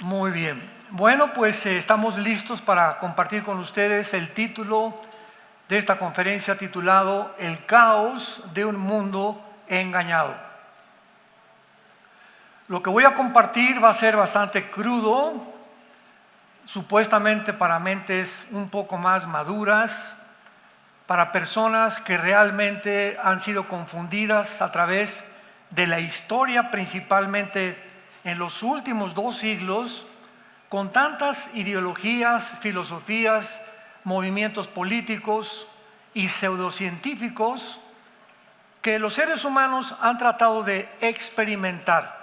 Muy bien. Bueno, pues estamos listos para compartir con ustedes el título de esta conferencia titulado El caos de un mundo engañado. Lo que voy a compartir va a ser bastante crudo, supuestamente para mentes un poco más maduras, para personas que realmente han sido confundidas a través de la historia, principalmente en los últimos 2 siglos, con tantas ideologías, filosofías, movimientos políticos y pseudocientíficos que los seres humanos han tratado de experimentar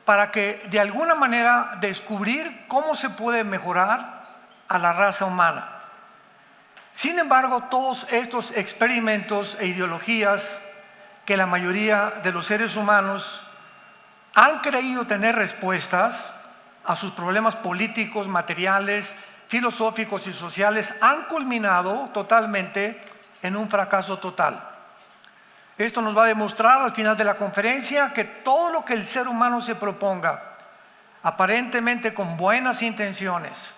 para que de alguna manera descubrir cómo se puede mejorar a la raza humana. Sin embargo, todos estos experimentos e ideologías que la mayoría de los seres humanos han creído tener respuestas a sus problemas políticos, materiales, filosóficos y sociales, han culminado totalmente en un fracaso total. Esto nos va a demostrar al final de la conferencia que todo lo que el ser humano se proponga, aparentemente con buenas intenciones,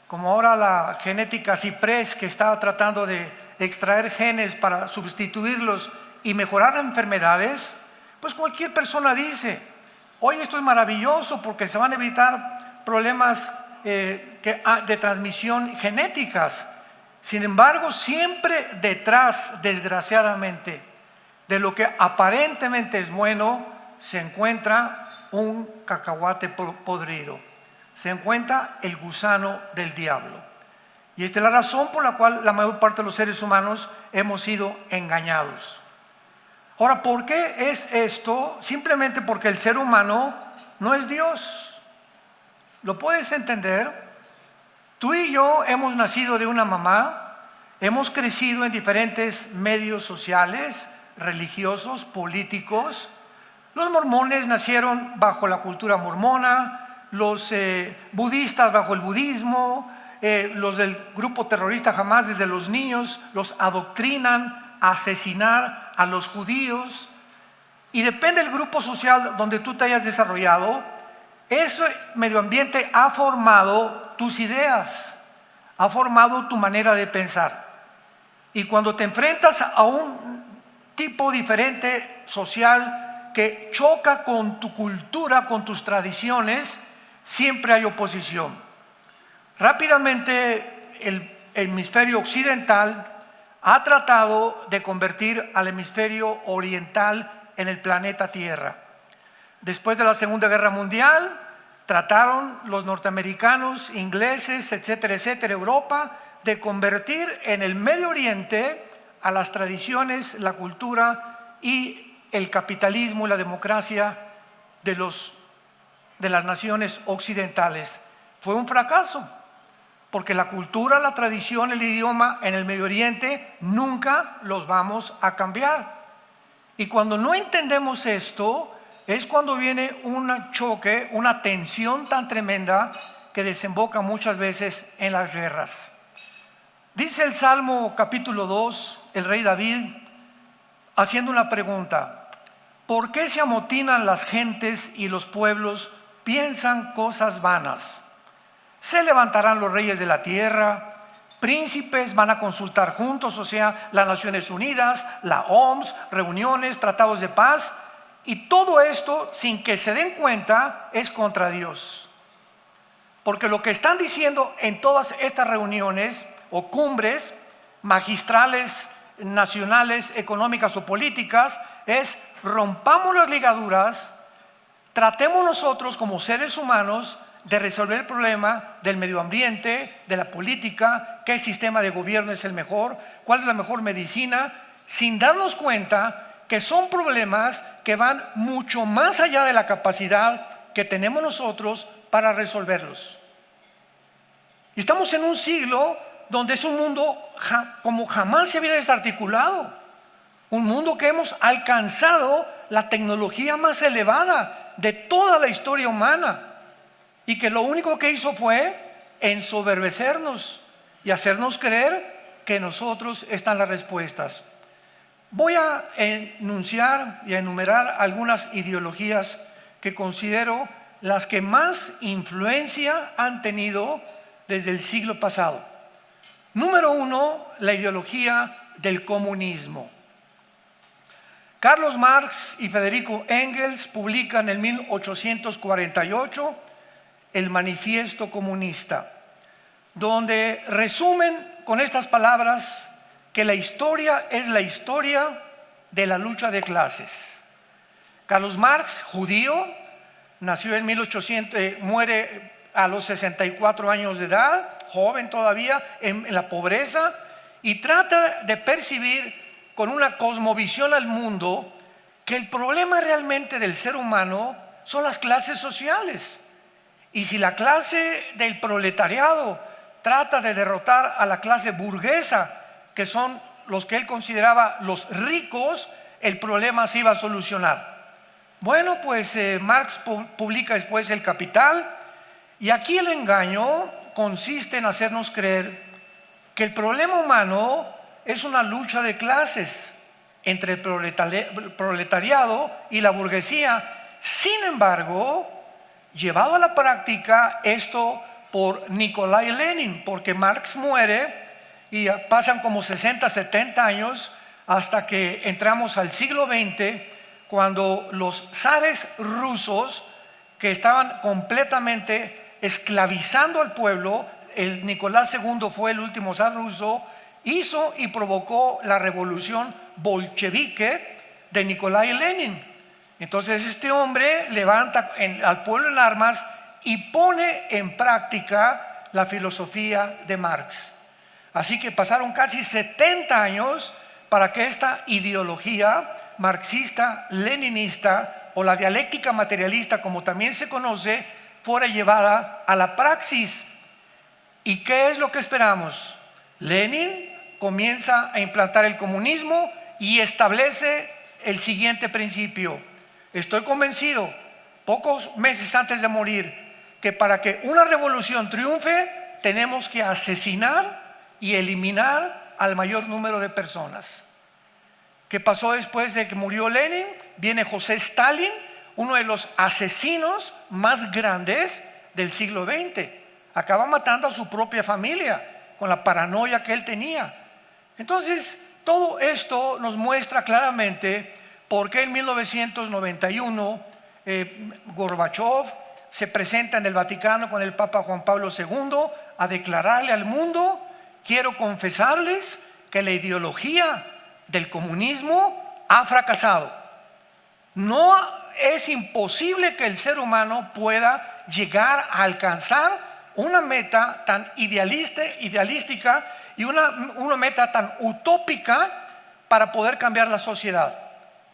como ahora la genética CIPRES, que está tratando de extraer genes para sustituirlos y mejorar enfermedades, pues cualquier persona dice: oye, esto es maravilloso porque se van a evitar problemas de transmisión genéticas. Sin embargo, siempre detrás, desgraciadamente, de lo que aparentemente es bueno, se encuentra un cacahuate podrido. Se encuentra el gusano del diablo. Y esta es la razón por la cual la mayor parte de los seres humanos hemos sido engañados. Ahora, ¿por qué es esto? Simplemente porque el ser humano no es Dios. ¿Lo puedes entender? Tú y yo hemos nacido de una mamá, hemos crecido en diferentes medios sociales, religiosos, políticos. Los mormones nacieron bajo la cultura mormona, los budistas bajo el budismo, los del grupo terrorista Hamás desde los niños los adoctrinan a asesinar a los judíos, y depende del grupo social donde tú te hayas desarrollado, ese medio ambiente ha formado tus ideas, ha formado tu manera de pensar. Y cuando te enfrentas a un tipo diferente social que choca con tu cultura, con tus tradiciones, siempre hay oposición. Rápidamente el hemisferio occidental ha tratado de convertir al hemisferio oriental en el planeta Tierra. Después de la Segunda Guerra Mundial, trataron los norteamericanos, ingleses, etcétera, etcétera, Europa, de convertir en el Medio Oriente a las tradiciones, la cultura y el capitalismo y la democracia de las naciones occidentales. Fue un fracaso, porque la cultura, la tradición, el idioma en el Medio Oriente nunca los vamos a cambiar. Y cuando no entendemos esto, es cuando viene un choque, una tensión tan tremenda que desemboca muchas veces en las guerras. Dice el Salmo capítulo 2, el rey David, haciendo una pregunta: ¿por qué se amotinan las gentes y los pueblos piensan cosas vanas? Se levantarán los reyes de la tierra, príncipes van a consultar juntos, o sea, las Naciones Unidas, la OMS, reuniones, tratados de paz, y todo esto, sin que se den cuenta, es contra Dios. Porque lo que están diciendo en todas estas reuniones o cumbres magistrales, nacionales, económicas o políticas, es: rompamos las ligaduras, tratemos nosotros como seres humanos de resolver el problema del medio ambiente, de la política, qué sistema de gobierno es el mejor, cuál es la mejor medicina, sin darnos cuenta que son problemas que van mucho más allá de la capacidad que tenemos nosotros para resolverlos. Y estamos en un siglo donde es un mundo como jamás se había desarticulado, un mundo que hemos alcanzado la tecnología más elevada de toda la historia humana, y que lo único que hizo fue ensoberbecernos y hacernos creer que en nosotros están las respuestas. Voy a enunciar y a enumerar algunas ideologías que considero las que más influencia han tenido desde el siglo pasado. Número uno, la ideología del comunismo. Carlos Marx y Federico Engels publican en 1848 el Manifiesto Comunista, donde resumen con estas palabras que la historia es la historia de la lucha de clases. Carlos Marx, judío, nació en 1800, muere a los 64 años de edad, joven todavía, en la pobreza, y trata de percibir con una cosmovisión al mundo que el problema realmente del ser humano son las clases sociales. Y si la clase del proletariado trata de derrotar a la clase burguesa, que son los que él consideraba los ricos, el problema se iba a solucionar. Bueno, pues Marx publica después El Capital, y aquí el engaño consiste en hacernos creer que el problema humano es una lucha de clases entre el proletariado y la burguesía. Sin embargo, llevado a la práctica esto por Nikolai Lenin, porque Marx muere y pasan como 60, 70 años hasta que entramos al siglo XX, cuando los zares rusos, que estaban completamente esclavizando al pueblo, el Nicolás II fue el último zar ruso, hizo y provocó la revolución bolchevique de Nikolai Lenin. Entonces este hombre levanta al pueblo en armas y pone en práctica la filosofía de Marx. Así que pasaron casi 70 años para que esta ideología marxista, leninista, o la dialéctica materialista, como también se conoce, fuera llevada a la praxis. ¿Y qué es lo que esperamos? Lenin comienza a implantar el comunismo y establece el siguiente principio. Estoy convencido, pocos meses antes de morir, que para que una revolución triunfe, tenemos que asesinar y eliminar al mayor número de personas. ¿Qué pasó después de que murió Lenin? Viene José Stalin, uno de los asesinos más grandes del siglo XX. Acaba matando a su propia familia con la paranoia que él tenía. Entonces, todo esto nos muestra claramente por qué en 1991 Gorbachev se presenta en el Vaticano con el Papa Juan Pablo II a declararle al mundo: quiero confesarles que la ideología del comunismo ha fracasado. No es imposible que el ser humano pueda llegar a alcanzar una meta tan idealística y una meta tan utópica para poder cambiar la sociedad.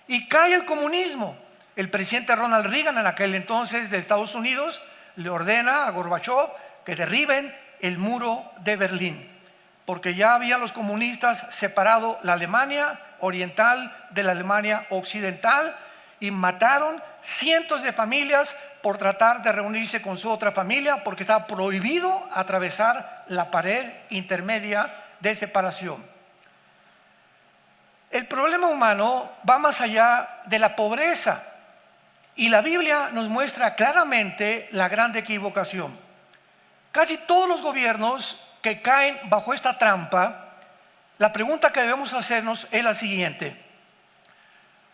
Y cae el comunismo. El presidente Ronald Reagan, en aquel entonces de Estados Unidos, le ordena a Gorbachev que derriben el muro de Berlín, porque ya habían los comunistas separado la Alemania oriental de la Alemania occidental, y mataron cientos de familias por tratar de reunirse con su otra familia, porque estaba prohibido atravesar la pared intermedia de separación. El problema humano va más allá de la pobreza, y la Biblia nos muestra claramente la gran equivocación. Casi todos los gobiernos que caen bajo esta trampa, la pregunta que debemos hacernos es la siguiente: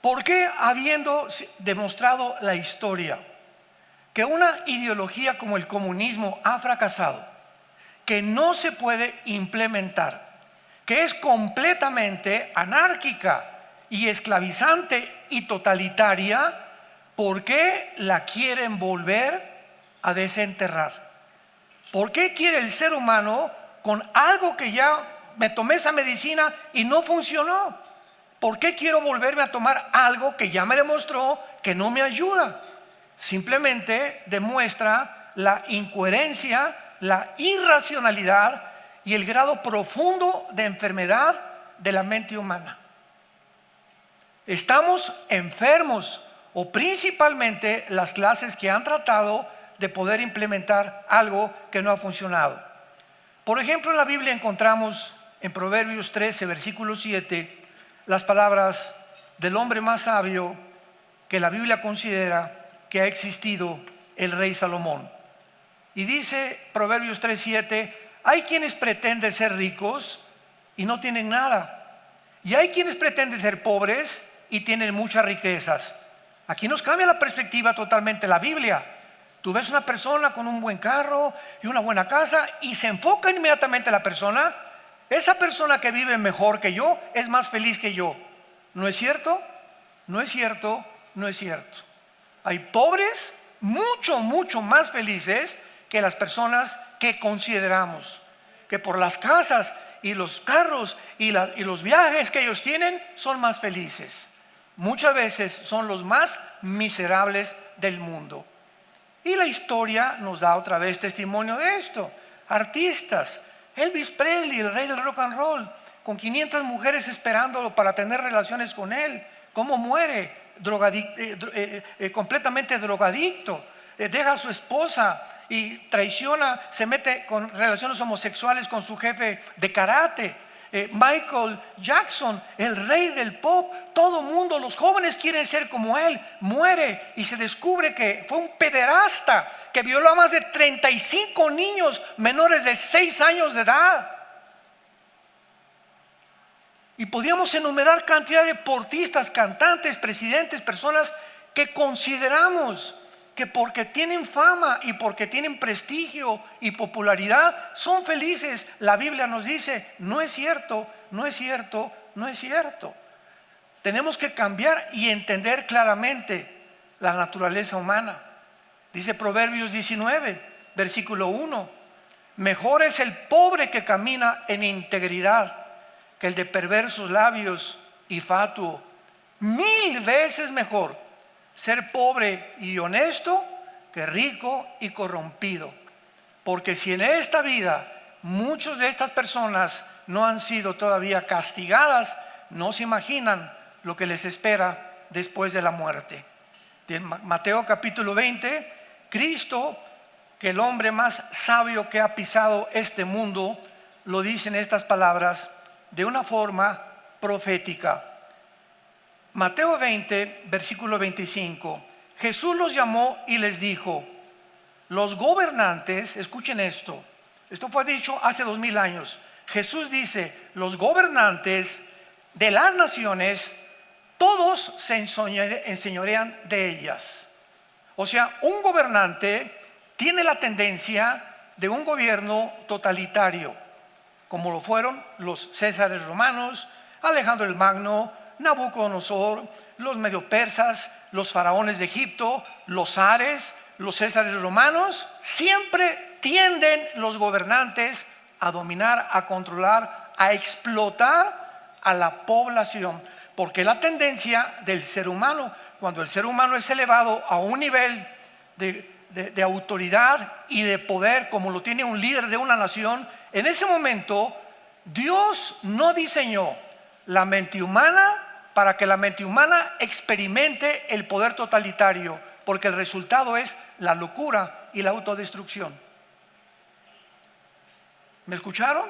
¿por qué, habiendo demostrado la historia que una ideología como el comunismo ha fracasado, que no se puede implementar, que es completamente anárquica y esclavizante y totalitaria, por qué la quieren volver a desenterrar? ¿Por qué quiere el ser humano, con algo que ya me tomé esa medicina y no funcionó, por qué quiero volverme a tomar algo que ya me demostró que no me ayuda? Simplemente demuestra la incoherencia, la irracionalidad y el grado profundo de enfermedad de la mente humana. Estamos enfermos, o principalmente las clases que han tratado de poder implementar algo que no ha funcionado. Por ejemplo, en la Biblia encontramos en Proverbios 13, versículo 7, las palabras del hombre más sabio que la Biblia considera que ha existido el rey Salomón. Y dice Proverbios 3:7, hay quienes pretenden ser ricos y no tienen nada, y hay quienes pretenden ser pobres y tienen muchas riquezas. Aquí nos cambia la perspectiva totalmente la Biblia. Tú ves una persona con un buen carro y una buena casa y se enfoca inmediatamente la persona. Esa persona que vive mejor que yo es más feliz que yo. ¿No es cierto? No es cierto, no es cierto. Hay pobres mucho más felices que las personas que consideramos, que por las casas y los carros y los viajes que ellos tienen son más felices. Muchas veces son los más miserables del mundo. Y la historia nos da otra vez testimonio de esto. Artistas, Elvis Presley, el rey del rock and roll, con 500 mujeres esperándolo para tener relaciones con él. ¿Cómo muere? Completamente drogadicto. Deja a su esposa y traiciona, se mete con relaciones homosexuales con su jefe de karate. Michael Jackson, el rey del pop, todo mundo, los jóvenes quieren ser como él, muere y se descubre que fue un pederasta que violó a más de 35 niños menores de 6 años de edad. Y podríamos enumerar cantidad de deportistas, cantantes, presidentes, personas que consideramos que porque tienen fama y porque tienen prestigio y popularidad son felices. La Biblia nos dice, no es cierto, no es cierto, no es cierto. Tenemos que cambiar y entender claramente la naturaleza humana. Dice Proverbios 19, versículo 1, mejor es el pobre que camina en integridad que el de perversos labios y fatuo. 1000 veces mejor ser pobre y honesto que rico y corrompido. Porque si en esta vida muchas de estas personas no han sido todavía castigadas, no se imaginan lo que les espera después de la muerte. En Mateo capítulo 20, Cristo, que el hombre más sabio que ha pisado este mundo, lo dice en estas palabras de una forma profética. Mateo 20, versículo 25, Jesús los llamó y les dijo, los gobernantes, escuchen esto fue dicho hace 2000 años. Jesús dice, los gobernantes de las naciones, todos se enseñorean de ellas. O sea, un gobernante tiene la tendencia de un gobierno totalitario, como lo fueron los Césares romanos, Alejandro el Magno, Nabucodonosor, los medio persas, los faraones de Egipto, los zares, los Césares romanos. Siempre tienden los gobernantes a dominar, a controlar, a explotar a la población, porque la tendencia del ser humano, cuando el ser humano es elevado a un nivel de autoridad y de poder como lo tiene un líder de una nación, en ese momento Dios no diseñó la mente humana para que la mente humana experimente el poder totalitario, porque el resultado es la locura y la autodestrucción. ¿Me escucharon?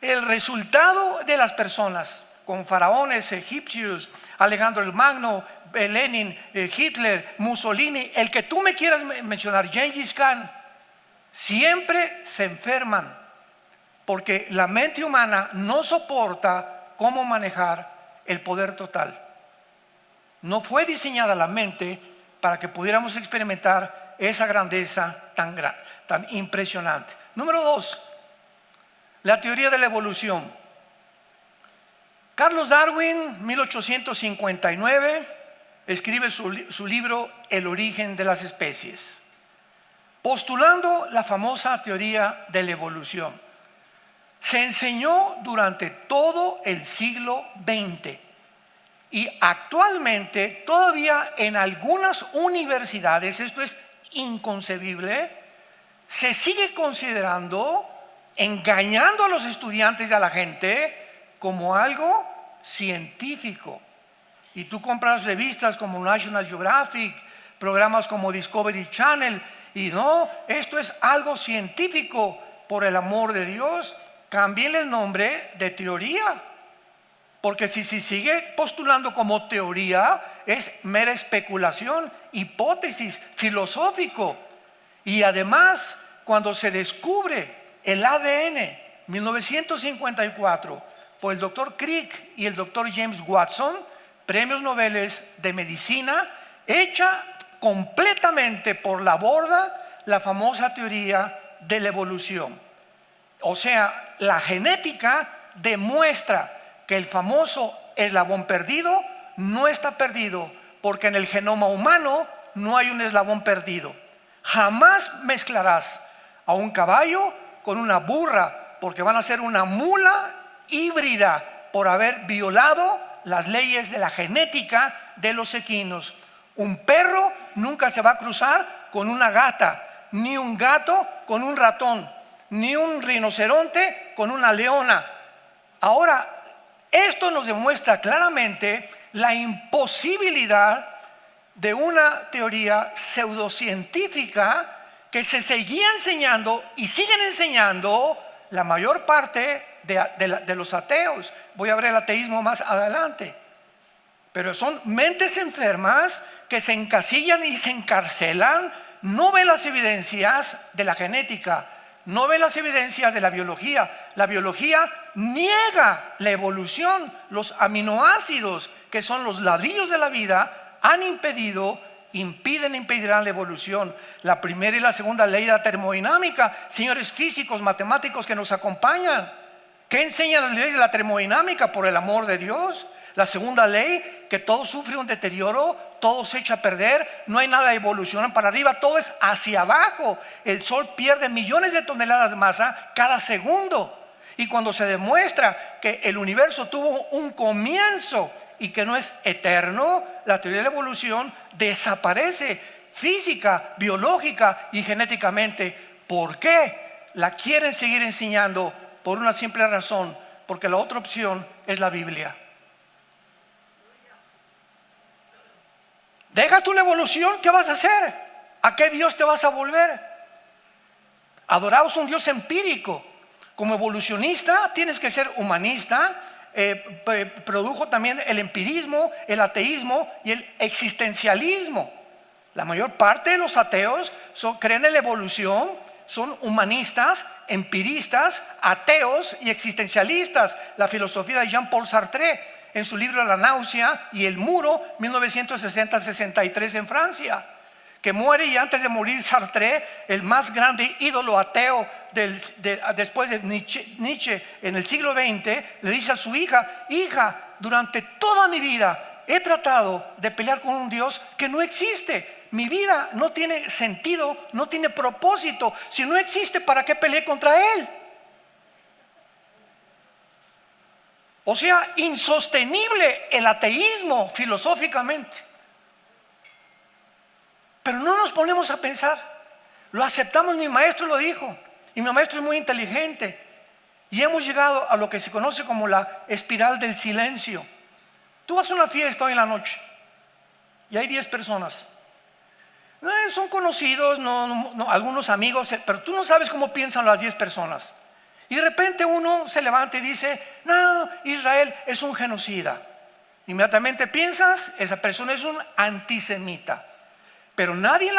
El resultado de las personas con faraones egipcios, Alejandro el Magno, Lenin, Hitler, Mussolini, el que tú me quieras mencionar, Gengis Khan, siempre se enferman porque la mente humana no soporta cómo manejar el poder total. No fue diseñada la mente para que pudiéramos experimentar esa grandeza tan impresionante. Número 2, la teoría de la evolución. Carlos Darwin, 1859, escribe su libro El origen de las especies, postulando la famosa teoría de la evolución. Se enseñó durante todo el siglo XX y actualmente todavía en algunas universidades, esto es inconcebible, se sigue considerando, engañando a los estudiantes y a la gente como algo científico. Y tú compras revistas como National Geographic, programas como Discovery Channel, y no, esto es algo científico. Por el amor de Dios, cámbienle el nombre de teoría, porque si sigue postulando como teoría, es mera especulación, hipótesis, filosófico. Y además, cuando se descubre el ADN, 1954, por el doctor Crick y el doctor James Watson, premios Nobel de medicina, echa completamente por la borda la famosa teoría de la evolución. O sea, la genética demuestra que el famoso eslabón perdido no está perdido, porque en el genoma humano no hay un eslabón perdido. Jamás mezclarás a un caballo con una burra, porque van a ser una mula híbrida por haber violado las leyes de la genética de los equinos. Un perro nunca se va a cruzar con una gata, ni un gato con un ratón, ni un rinoceronte con una leona. Ahora, esto nos demuestra claramente la imposibilidad de una teoría pseudocientífica que se seguía enseñando y siguen enseñando la mayor parte de los ateos. Voy a ver el ateísmo más adelante. Pero son mentes enfermas que se encasillan y se encarcelan, no ven las evidencias de la genética, no ven las evidencias de la biología. La biología niega la evolución. Los aminoácidos, que son los ladrillos de la vida, impedirán la evolución. La primera y la segunda ley de la termodinámica, señores físicos, matemáticos que nos acompañan, ¿qué enseñan las leyes de la termodinámica? Por el amor de Dios. La segunda ley, que todo sufre un deterioro, todo se echa a perder, no hay nada de evolución para arriba, todo es hacia abajo. El sol pierde millones de toneladas de masa cada segundo. Y cuando se demuestra que el universo tuvo un comienzo y que no es eterno, la teoría de la evolución desaparece física, biológica y genéticamente. ¿Por qué? La quieren seguir enseñando por una simple razón, porque la otra opción es la Biblia. ¿Dejas tú la evolución? ¿Qué vas a hacer? ¿A qué Dios te vas a volver? Adoramos un Dios empírico. Como evolucionista tienes que ser humanista. Produjo también el empirismo, el ateísmo y el existencialismo. La mayor parte de los ateos creen en la evolución, son humanistas, empiristas, ateos y existencialistas. La filosofía de Jean-Paul Sartre, en su libro La náusea y el muro, 1960-63 en Francia, que muere, y antes de morir Sartre, el más grande ídolo ateo después de Nietzsche en el siglo XX, le dice a su hija: hija, durante toda mi vida he tratado de pelear con un Dios que no existe. Mi vida no tiene sentido, no tiene propósito. Si no existe, ¿para qué peleé contra Él? O sea, insostenible el ateísmo filosóficamente. Pero no nos ponemos a pensar. Lo aceptamos, mi maestro lo dijo. Y mi maestro es muy inteligente. Y hemos llegado a lo que se conoce como la espiral del silencio. Tú vas a una fiesta hoy en la noche y hay 10 personas. Son conocidos, algunos amigos, pero tú no sabes cómo piensan las 10 personas. Y de repente uno se levanta y dice: no, Israel es un genocida. Inmediatamente piensas, esa persona es un antisemita. Pero nadie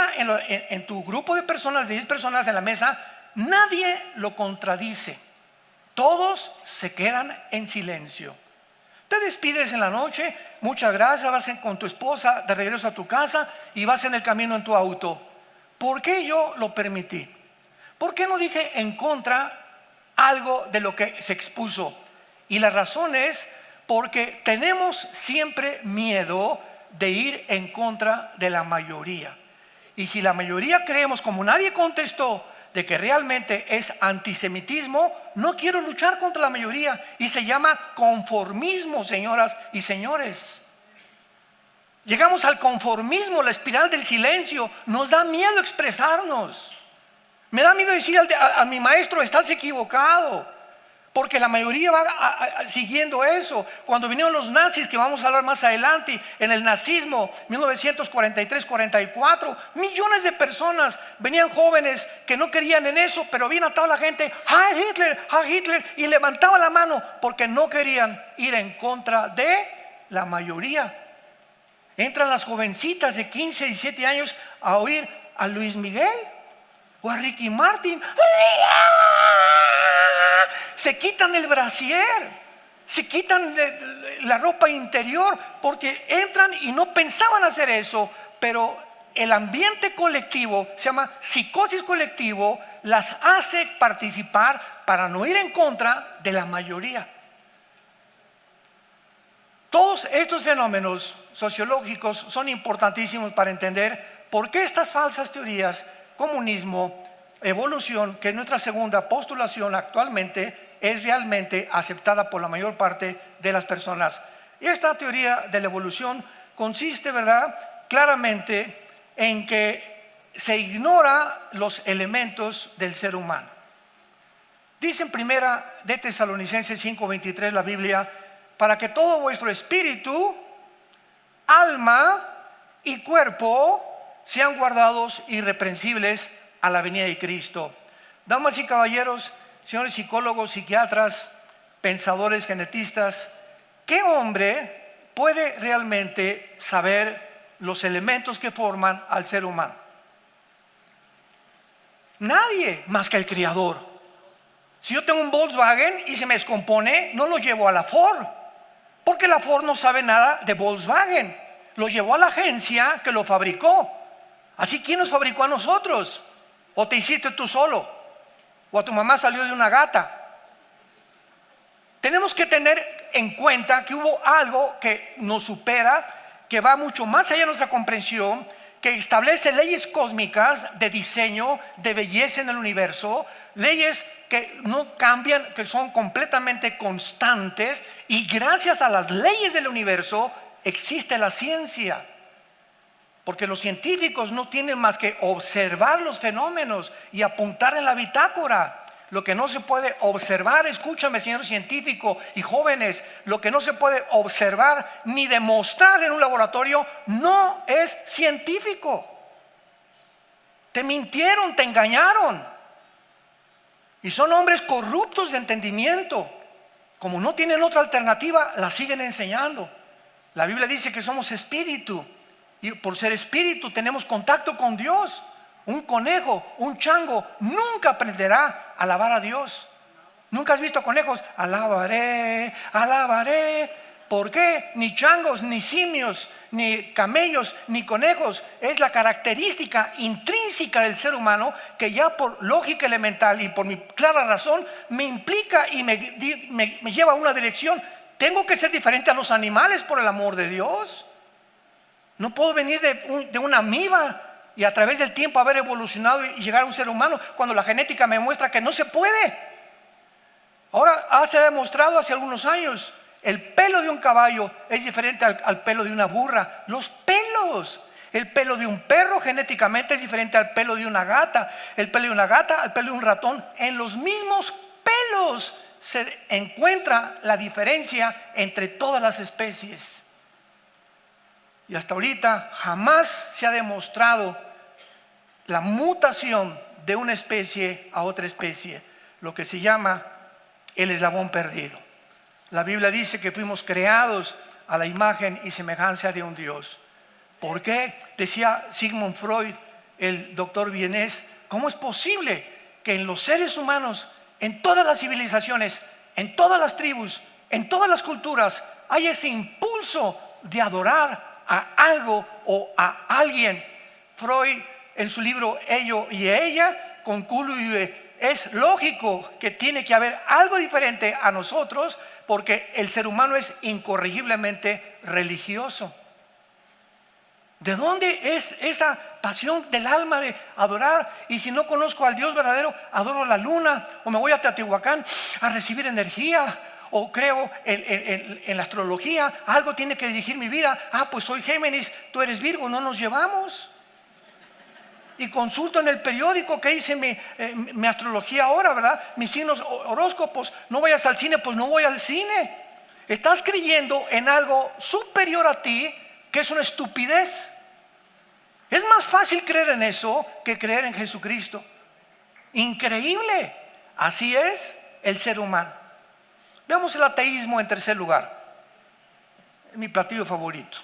en tu grupo de personas, de 10 personas en la mesa, nadie lo contradice. Todos se quedan en silencio. Te despides en la noche, muchas gracias, vas con tu esposa de regreso a tu casa y vas en el camino en tu auto. ¿Por qué yo lo permití? ¿Por qué no dije en contra algo de lo que se expuso? Y la razón es porque tenemos siempre miedo de ir en contra de la mayoría. Y si la mayoría creemos, como nadie contestó, de que realmente es antisemitismo, no quiero luchar contra la mayoría. Y se llama conformismo, señoras y señores. Llegamos al conformismo, la espiral del silencio. Nos da miedo expresarnos. Me da miedo decir a mi maestro: estás equivocado. Porque la mayoría va siguiendo eso. Cuando vinieron los nazis, que vamos a hablar más adelante, en el nazismo, 1943-44, millones de personas venían, jóvenes que no querían en eso, pero bien a toda la gente: ¡Heil Hitler! ¡Heil Hitler! Y levantaba la mano porque no querían ir en contra de la mayoría. Entran las jovencitas de 15, 17 años a oír a Luis Miguel o a Ricky Martin. Se quitan el brasier, se quitan la ropa interior porque entran y no pensaban hacer eso, pero el ambiente colectivo, se llama psicosis colectivo, las hace participar para no ir en contra de la mayoría. Todos estos fenómenos sociológicos son importantísimos para entender por qué estas falsas teorías, comunismo, evolución, que es nuestra segunda postulación actualmente, es realmente aceptada por la mayor parte de las personas. Y esta teoría de la evolución consiste, ¿verdad?, claramente en que se ignora los elementos del ser humano. Dice en primera de Tesalonicenses 5:23 la Biblia: para que todo vuestro espíritu, alma y cuerpo sean guardados irreprensibles a la venida de Cristo. Damas y caballeros, señores psicólogos, psiquiatras, pensadores, genetistas, ¿qué hombre puede realmente saber los elementos que forman al ser humano? Nadie más que el Creador. Si yo tengo un Volkswagen y se me descompone, no lo llevo a la Ford, porque la Ford no sabe nada de Volkswagen. Lo llevó a la agencia que lo fabricó. Así, ¿quién nos fabricó a nosotros? ¿O te hiciste tú solo? ¿O a tu mamá salió de una gata? Tenemos que tener en cuenta que hubo algo que nos supera, que va mucho más allá de nuestra comprensión, que establece leyes cósmicas de diseño, de belleza en el universo, leyes que no cambian, que son completamente constantes, y gracias a las leyes del universo existe la ciencia. Porque los científicos no tienen más que observar los fenómenos y apuntar en la bitácora. Lo que no se puede observar, escúchame, señor científico y jóvenes, lo que no se puede observar ni demostrar en un laboratorio no es científico. Te mintieron, te engañaron. Y son hombres corruptos de entendimiento. Como no tienen otra alternativa, la siguen enseñando. La Biblia dice que somos espíritu. Y por ser espíritu tenemos contacto con Dios. Un conejo, un chango, nunca aprenderá a alabar a Dios. ¿Nunca has visto conejos? Alabaré, alabaré. ¿Por qué? Ni changos, ni simios, ni camellos, ni conejos. Es la característica intrínseca del ser humano que ya por lógica elemental y por mi clara razón me implica y me lleva a una dirección. Tengo que ser diferente a los animales, por el amor de Dios. No puedo venir de una amiba y a través del tiempo haber evolucionado y llegar a un ser humano cuando la genética me muestra que no se puede. Ahora se ha demostrado hace algunos años, el pelo de un caballo es diferente al pelo de una burra. Los pelos, el pelo de un perro genéticamente es diferente al pelo de una gata, el pelo de una gata al pelo de un ratón. En los mismos pelos se encuentra la diferencia entre todas las especies. Y hasta ahorita jamás se ha demostrado la mutación de una especie a otra especie, lo que se llama el eslabón perdido. La Biblia dice que fuimos creados a la imagen y semejanza de un Dios. ¿Por qué? Decía Sigmund Freud, el doctor vienés, ¿cómo es posible que en los seres humanos, en todas las civilizaciones, en todas las tribus, en todas las culturas, haya ese impulso de adorar a algo o a alguien? Freud, en su libro Ello y Ella, concluye: es lógico que tiene que haber algo diferente a nosotros, porque el ser humano es incorregiblemente religioso. ¿De dónde es esa pasión del alma de adorar? Y si no conozco al Dios verdadero, adoro la luna, o me voy a Teotihuacán a recibir energía, o creo en la astrología, algo tiene que dirigir mi vida. Pues soy Géminis, tú eres Virgo, no nos llevamos. Y consulto en el periódico que dice mi astrología ahora, ¿verdad? Mis signos, horóscopos. No vayas al cine, pues no voy al cine. Estás creyendo en algo superior a ti, que es una estupidez. Es más fácil creer en eso que creer en Jesucristo. Increíble. Así es el ser humano. Veamos el ateísmo en tercer lugar. Es mi platillo favorito.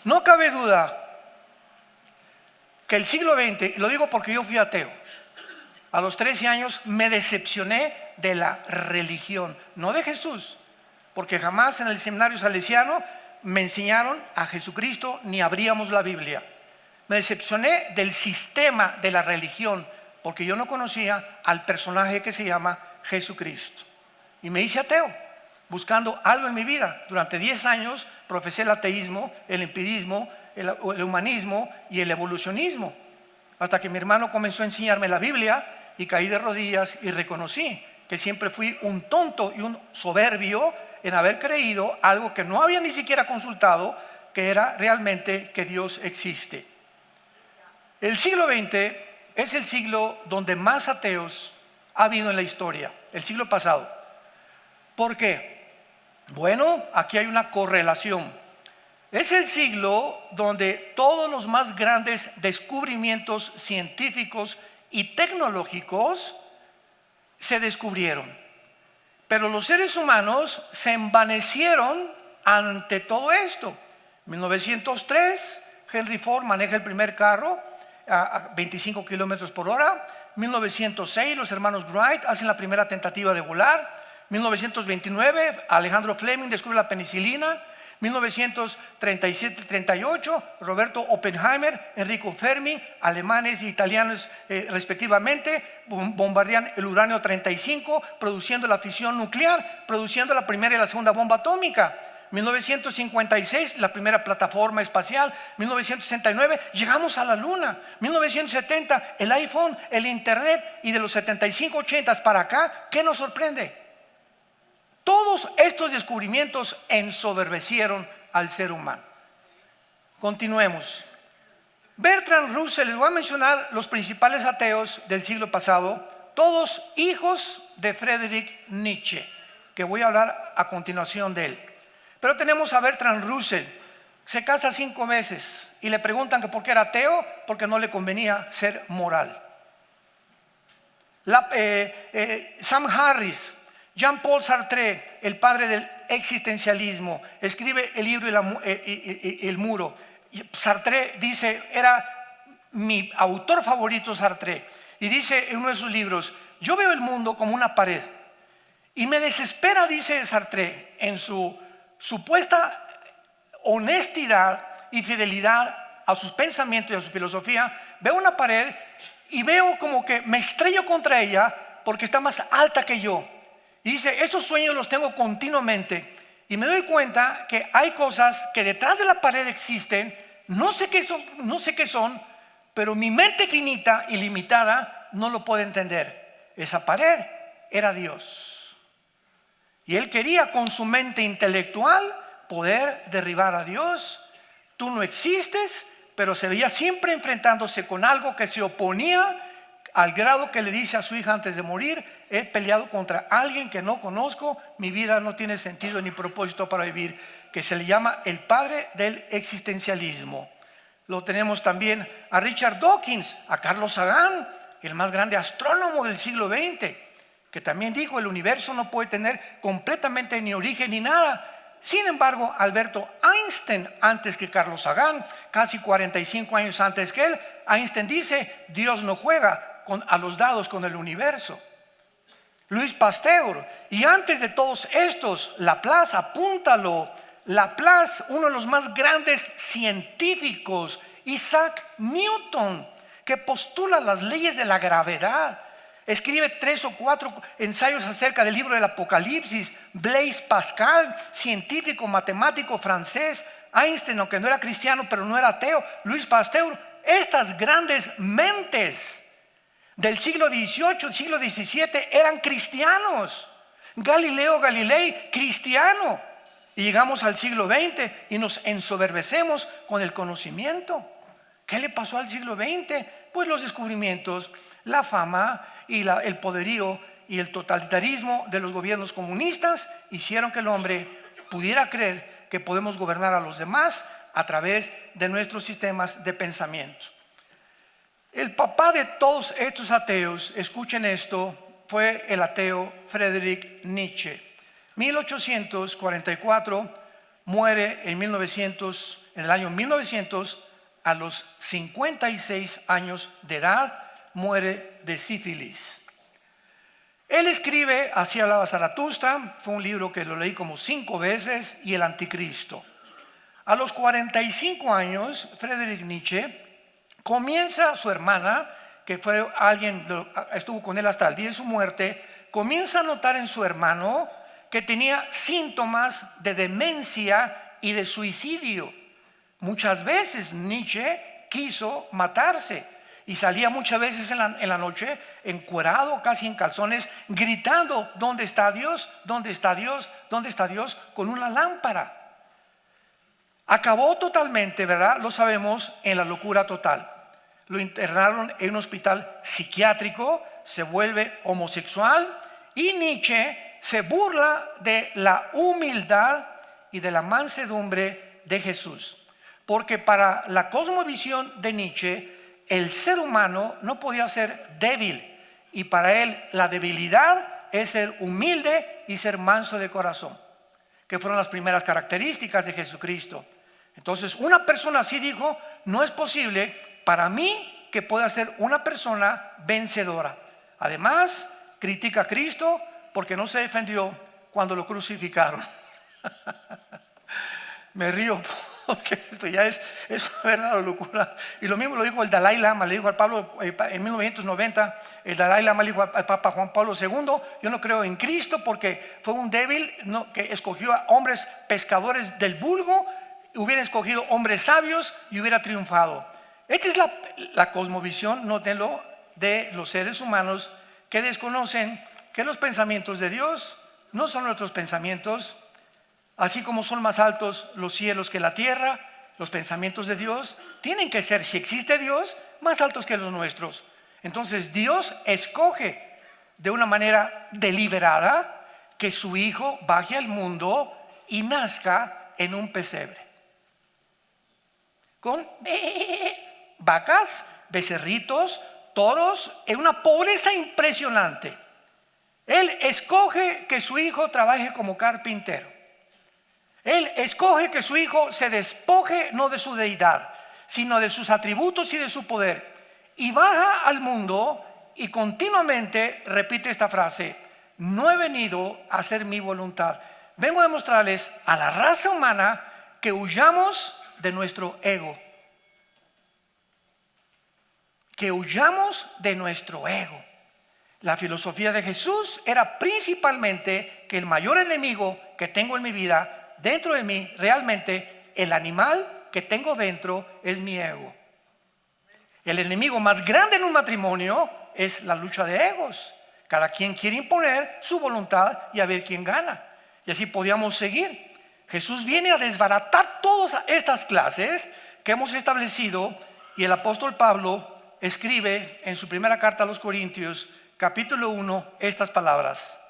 No cabe duda que el siglo XX, y lo digo porque yo fui ateo, a los 13 años me decepcioné de la religión, no de Jesús, porque jamás en el seminario salesiano me enseñaron a Jesucristo ni abríamos la Biblia. Me decepcioné del sistema de la religión, porque yo no conocía al personaje que se llama Jesucristo. Y me hice ateo, buscando algo en mi vida. Durante 10 años profesé el ateísmo, el empirismo, el humanismo y el evolucionismo. Hasta que mi hermano comenzó a enseñarme la Biblia y caí de rodillas y reconocí que siempre fui un tonto y un soberbio en haber creído algo que no había ni siquiera consultado, que era realmente que Dios existe. El siglo XX es el siglo donde más ateos ha habido en la historia, el siglo pasado. ¿Por qué? Bueno, aquí hay una correlación. Es el siglo donde todos los más grandes descubrimientos científicos y tecnológicos se descubrieron. Pero los seres humanos se envanecieron ante todo esto. En 1903, Henry Ford maneja el primer carro a 25 kilómetros por hora. 1906, los hermanos Wright hacen la primera tentativa de volar. 1929, Alejandro Fleming descubre la penicilina. 1937-38, Roberto Oppenheimer, Enrico Fermi, alemanes e italianos respectivamente, bombardean el uranio 35, produciendo la fisión nuclear, produciendo la primera y la segunda bomba atómica. 1956, la primera plataforma espacial. 1969, llegamos a la luna. 1970, el iPhone, el internet. Y de los 75-80 para acá, ¿qué nos sorprende? Todos estos descubrimientos ensoberbecieron al ser humano. Continuemos. Bertrand Russell, les voy a mencionar los principales ateos del siglo pasado, todos hijos de Friedrich Nietzsche, que voy a hablar a continuación de él. Pero tenemos a Bertrand Russell, se casa 5 veces y le preguntan que por qué era ateo, porque no le convenía ser moral. Sam Harris, Jean-Paul Sartre, el padre del existencialismo, escribe el libro El muro. Sartre dice, era mi autor favorito Sartre, y dice en uno de sus libros, yo veo el mundo como una pared y me desespera, dice Sartre, en su supuesta honestidad y fidelidad a sus pensamientos y a su filosofía. Veo una pared y veo como que me estrello contra ella porque está más alta que yo. Y dice, estos sueños los tengo continuamente y me doy cuenta que hay cosas que detrás de la pared existen, no sé qué son, pero mi mente finita y limitada no lo puede entender. Esa pared era Dios. Y él quería con su mente intelectual poder derribar a Dios. Tú no existes, pero se veía siempre enfrentándose con algo que se oponía, al grado que le dice a su hija antes de morir, he peleado contra alguien que no conozco, mi vida no tiene sentido ni propósito para vivir, que se le llama el padre del existencialismo. Lo tenemos también a Richard Dawkins, a Carlos Sagan, el más grande astrónomo del siglo XX, que también dijo el universo no puede tener completamente ni origen ni nada. Sin embargo, Alberto Einstein, antes que Carlos Sagan, casi 45 años antes que él, Einstein dice, Dios no juega a los dados con el universo. Luis Pasteur, y antes de todos estos, Laplace, apúntalo, Laplace, uno de los más grandes científicos, Isaac Newton, que postula las leyes de la gravedad, escribe 3 o 4 ensayos acerca del libro del Apocalipsis. Blaise Pascal, científico, matemático francés. Einstein, aunque no era cristiano, pero no era ateo. Luis Pasteur, estas grandes mentes del siglo XVIII, siglo XVII eran cristianos. Galileo Galilei, cristiano. Y llegamos al siglo XX y nos ensoberbecemos con el conocimiento. ¿Qué le pasó al siglo XX? Pues los descubrimientos, la fama y el poderío y el totalitarismo de los gobiernos comunistas hicieron que el hombre pudiera creer que podemos gobernar a los demás a través de nuestros sistemas de pensamiento. El papá de todos estos ateos, escuchen esto, fue el ateo Friedrich Nietzsche. 1844, muere en en el año 1900, a los 56 años de edad, muere de sífilis. Él escribe Así hablaba Zaratustra, fue un libro que lo leí como 5 veces, y El Anticristo. A los 45 años, Friedrich Nietzsche comienza, su hermana, que fue alguien, estuvo con él hasta el día de su muerte, comienza a notar en su hermano que tenía síntomas de demencia y de suicidio. Muchas veces Nietzsche quiso matarse y salía muchas veces en la noche encuerado, casi en calzones, gritando: ¿dónde está Dios? ¿Dónde está Dios? ¿Dónde está Dios? Con una lámpara. Acabó totalmente, ¿verdad? Lo sabemos, en la locura total. Lo internaron en un hospital psiquiátrico, se vuelve homosexual, y Nietzsche se burla de la humildad y de la mansedumbre de Jesús. Porque para la cosmovisión de Nietzsche, el ser humano no podía ser débil, y para él la debilidad es ser humilde y ser manso de corazón, que fueron las primeras características de Jesucristo. Entonces, una persona así dijo: no es posible para mí que pueda ser una persona vencedora. Además, critica a Cristo porque no se defendió cuando lo crucificaron. Me río porque esto ya es una locura. Y lo mismo lo dijo el Dalai Lama, le dijo al Pablo en 1990, el Dalai Lama le dijo al Papa Juan Pablo II: yo no creo en Cristo porque fue un débil que escogió a hombres pescadores del vulgo, hubiera escogido hombres sabios y hubiera triunfado. Esta es la cosmovisión, nótenlo, de los seres humanos que desconocen que los pensamientos de Dios no son nuestros pensamientos. Así como son más altos los cielos que la tierra, los pensamientos de Dios tienen que ser, si existe Dios, más altos que los nuestros. Entonces Dios escoge de una manera deliberada que su Hijo baje al mundo y nazca en un pesebre, con vacas, becerritos, toros, en una pobreza impresionante. Él escoge que su Hijo trabaje como carpintero. Él escoge que su Hijo se despoje no de su deidad, sino de sus atributos y de su poder, y baja al mundo y continuamente repite esta frase: no he venido a hacer mi voluntad. Vengo a demostrarles a la raza humana que huyamos de nuestro ego, que huyamos de nuestro ego. La filosofía de Jesús era principalmente que el mayor enemigo que tengo en mi vida, dentro de mí, realmente el animal que tengo dentro es mi ego. El enemigo más grande en un matrimonio es la lucha de egos. Cada quien quiere imponer su voluntad y a ver quién gana. Y así podíamos seguir. Jesús viene a desbaratar todas estas clases que hemos establecido, y el apóstol Pablo escribe en su primera carta a los Corintios, capítulo 1, estas palabras: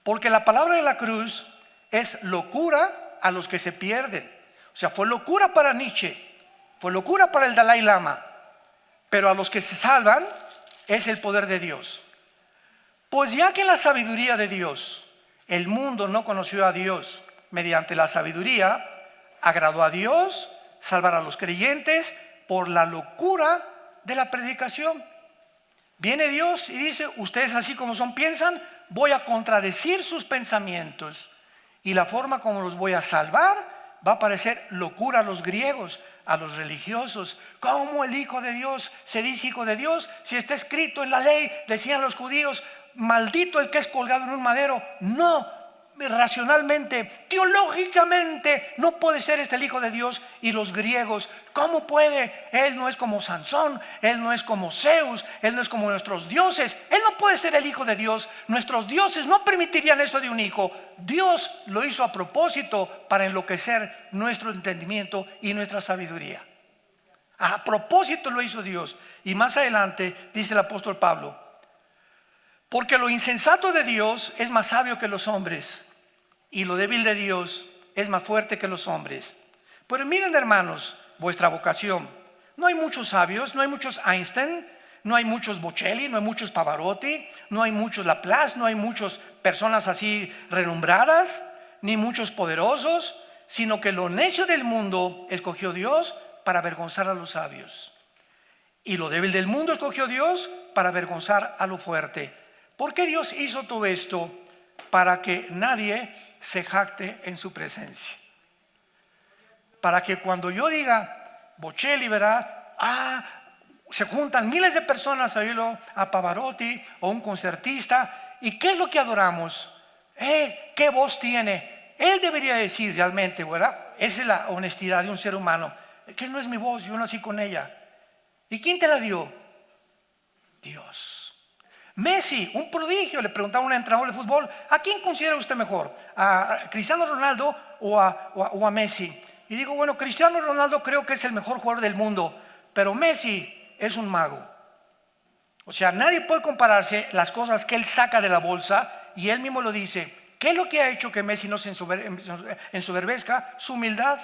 porque la palabra de la cruz es locura a los que se pierden. O sea, fue locura para Nietzsche, fue locura para el Dalai Lama, pero a los que se salvan es el poder de Dios. Pues ya que en la sabiduría de Dios el mundo no conoció a Dios, mediante la sabiduría agradó a Dios salvar a los creyentes por la locura de la predicación. Viene Dios y dice: ustedes así como son piensan, voy a contradecir sus pensamientos, y la forma como los voy a salvar va a parecer locura a los griegos, a los religiosos. ¿Cómo el Hijo de Dios se dice Hijo de Dios? Si está escrito en la ley, decían los judíos: maldito el que es colgado en un madero. No, racionalmente, teológicamente, no puede ser el Hijo de Dios. Y los griegos: ¿cómo puede? Él no es como Sansón, él no es como Zeus, él no es como nuestros dioses, él no puede ser el Hijo de Dios. Nuestros dioses no permitirían eso de un hijo. Dios lo hizo a propósito para enloquecer nuestro entendimiento y nuestra sabiduría. A propósito lo hizo Dios. Y más adelante dice el apóstol Pablo: porque lo insensato de Dios es más sabio que los hombres, y lo débil de Dios es más fuerte que los hombres. Pero miren, hermanos, vuestra vocación. No hay muchos sabios, no hay muchos Einstein, no hay muchos Bocelli, no hay muchos Pavarotti, no hay muchos Laplace, no hay muchas personas así renombradas, ni muchos poderosos, sino que lo necio del mundo escogió Dios para avergonzar a los sabios. Y lo débil del mundo escogió Dios para avergonzar a lo fuerte. ¿Por qué Dios hizo todo esto? Para que nadie se jacte en su presencia. Para que cuando yo diga Bocelli, ¿verdad? Se juntan miles de personas a oírlo, a Pavarotti o un concertista. ¿Y qué es lo que adoramos? ¿Qué voz tiene? Él debería decir realmente, ¿verdad? Esa es la honestidad de un ser humano. Que no es mi voz, yo nací con ella. ¿Y quién te la dio? Dios. Messi, un prodigio. Le preguntaba a un entrenador de fútbol: ¿a quién considera usted mejor? ¿A Cristiano Ronaldo o a Messi? Y digo, bueno, Cristiano Ronaldo creo que es el mejor jugador del mundo, pero Messi es un mago. O sea, nadie puede compararse las cosas que él saca de la bolsa, y él mismo lo dice. ¿Qué es lo que ha hecho que Messi no se ensoberbezca? Su humildad.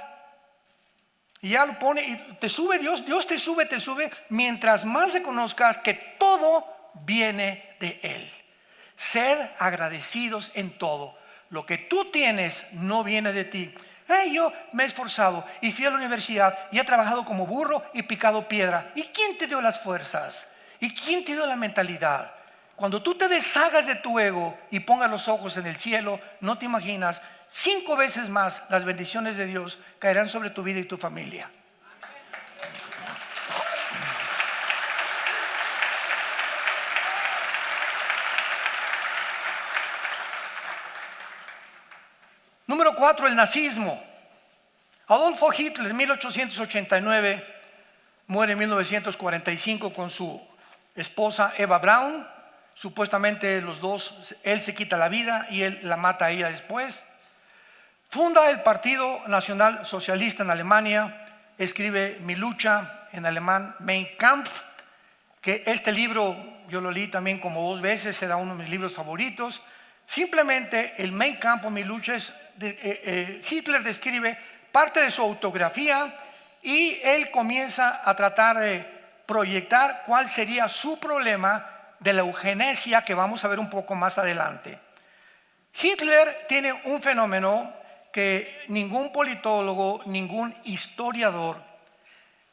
Y ya lo pone, y te sube Dios te sube, mientras más reconozcas que todo viene de Él. Ser agradecidos en todo. Lo que tú tienes no viene de ti. Yo me he esforzado y fui a la universidad y he trabajado como burro y picado piedra. ¿Y quién te dio las fuerzas? ¿Y quién te dio la mentalidad? Cuando tú te deshagas de tu ego y pongas los ojos en el cielo, no te imaginas, 5 veces más las bendiciones de Dios caerán sobre tu vida y tu familia. Número 4, el nazismo. Adolfo Hitler en 1889 muere en 1945 con su esposa Eva Braun. Supuestamente los dos, él se quita la vida y él la mata a ella después. Funda el Partido Nacional Socialista en Alemania. Escribe Mi lucha, en alemán Mein Kampf, que este libro yo lo leí también como 2 veces, era uno de mis libros favoritos. Simplemente el Mein Kampf o Mi lucha es Hitler describe parte de su autografía, y él comienza a tratar de proyectar cuál sería su problema de la eugenesia, que vamos a ver un poco más adelante. Hitler tiene un fenómeno que ningún politólogo, ningún historiador,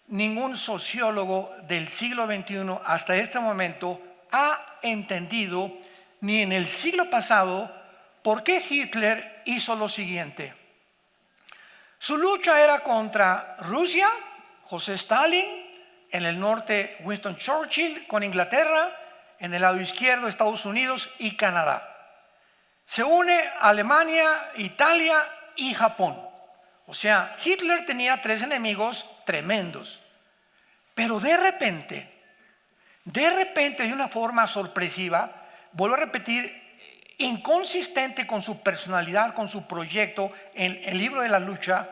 ningún sociólogo del siglo XXI hasta este momento ha entendido, ni en el siglo pasado, por qué Hitler hizo lo siguiente. Su lucha era contra Rusia, José Stalin; en el norte Winston Churchill con Inglaterra; en el lado izquierdo Estados Unidos y Canadá. Se une Alemania, Italia y Japón. O sea, Hitler tenía 3 enemigos tremendos. Pero de repente, de una forma sorpresiva, vuelvo a repetir, inconsistente con su personalidad, con su proyecto en el libro de la lucha,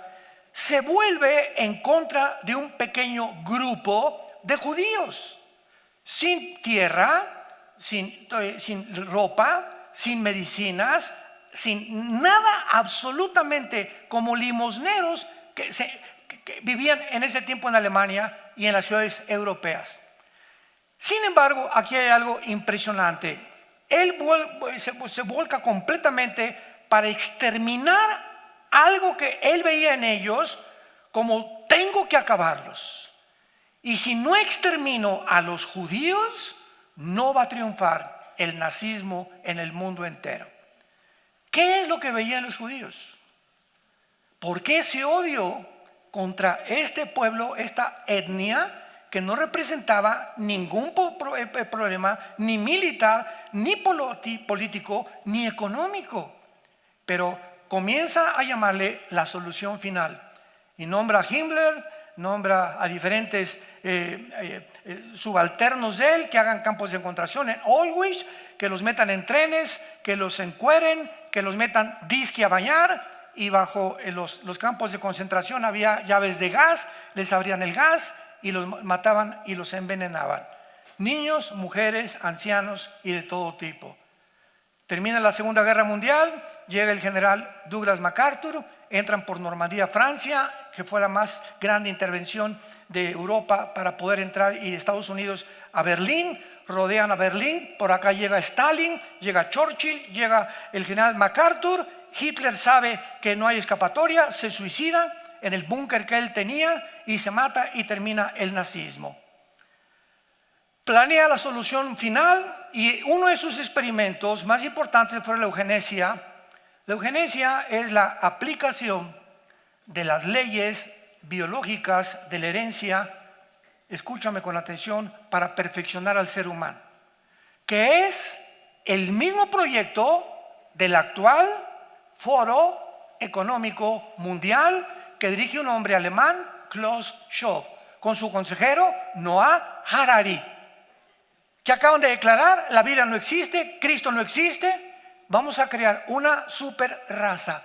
se vuelve en contra de un pequeño grupo de judíos, sin tierra, sin ropa, sin medicinas, sin nada, absolutamente, como limosneros que vivían en ese tiempo en Alemania y en las ciudades europeas. Sin embargo, aquí hay algo impresionante. Él se volca completamente para exterminar algo que él veía en ellos como: tengo que acabarlos. Y si no extermino a los judíos, no va a triunfar el nazismo en el mundo entero. ¿Qué es lo que veían los judíos? ¿Por qué ese odio contra este pueblo, esta etnia que no representaba ningún problema, ni militar, ni político, ni económico? Pero comienza a llamarle la solución final, y nombra a Himmler, nombra a diferentes subalternos de él que hagan campos de concentración en Auschwitz, que los metan en trenes, que los encueren, que los metan disque a bañar, y bajo los campos de concentración había llaves de gas, les abrían el gas y los mataban y los envenenaban. Niños, mujeres, ancianos y de todo tipo. Termina la Segunda Guerra Mundial, llega el general Douglas MacArthur, entran por Normandía, Francia, que fue la más grande intervención de Europa para poder entrar, y Estados Unidos a Berlín, rodean a Berlín, por acá llega Stalin, llega Churchill, llega el general MacArthur, Hitler sabe que no hay escapatoria, se suicida en el búnker que él tenía y se mata y termina el nazismo. Planea la solución final y uno de sus experimentos más importantes fue la eugenesia. La eugenesia es la aplicación de las leyes biológicas de la herencia, escúchame con atención, para perfeccionar al ser humano, que es el mismo proyecto del actual Foro Económico Mundial que dirige un hombre alemán, Klaus Schwab, con su consejero Noah Harari, que acaban de declarar: la Biblia no existe, Cristo no existe, vamos a crear una super raza.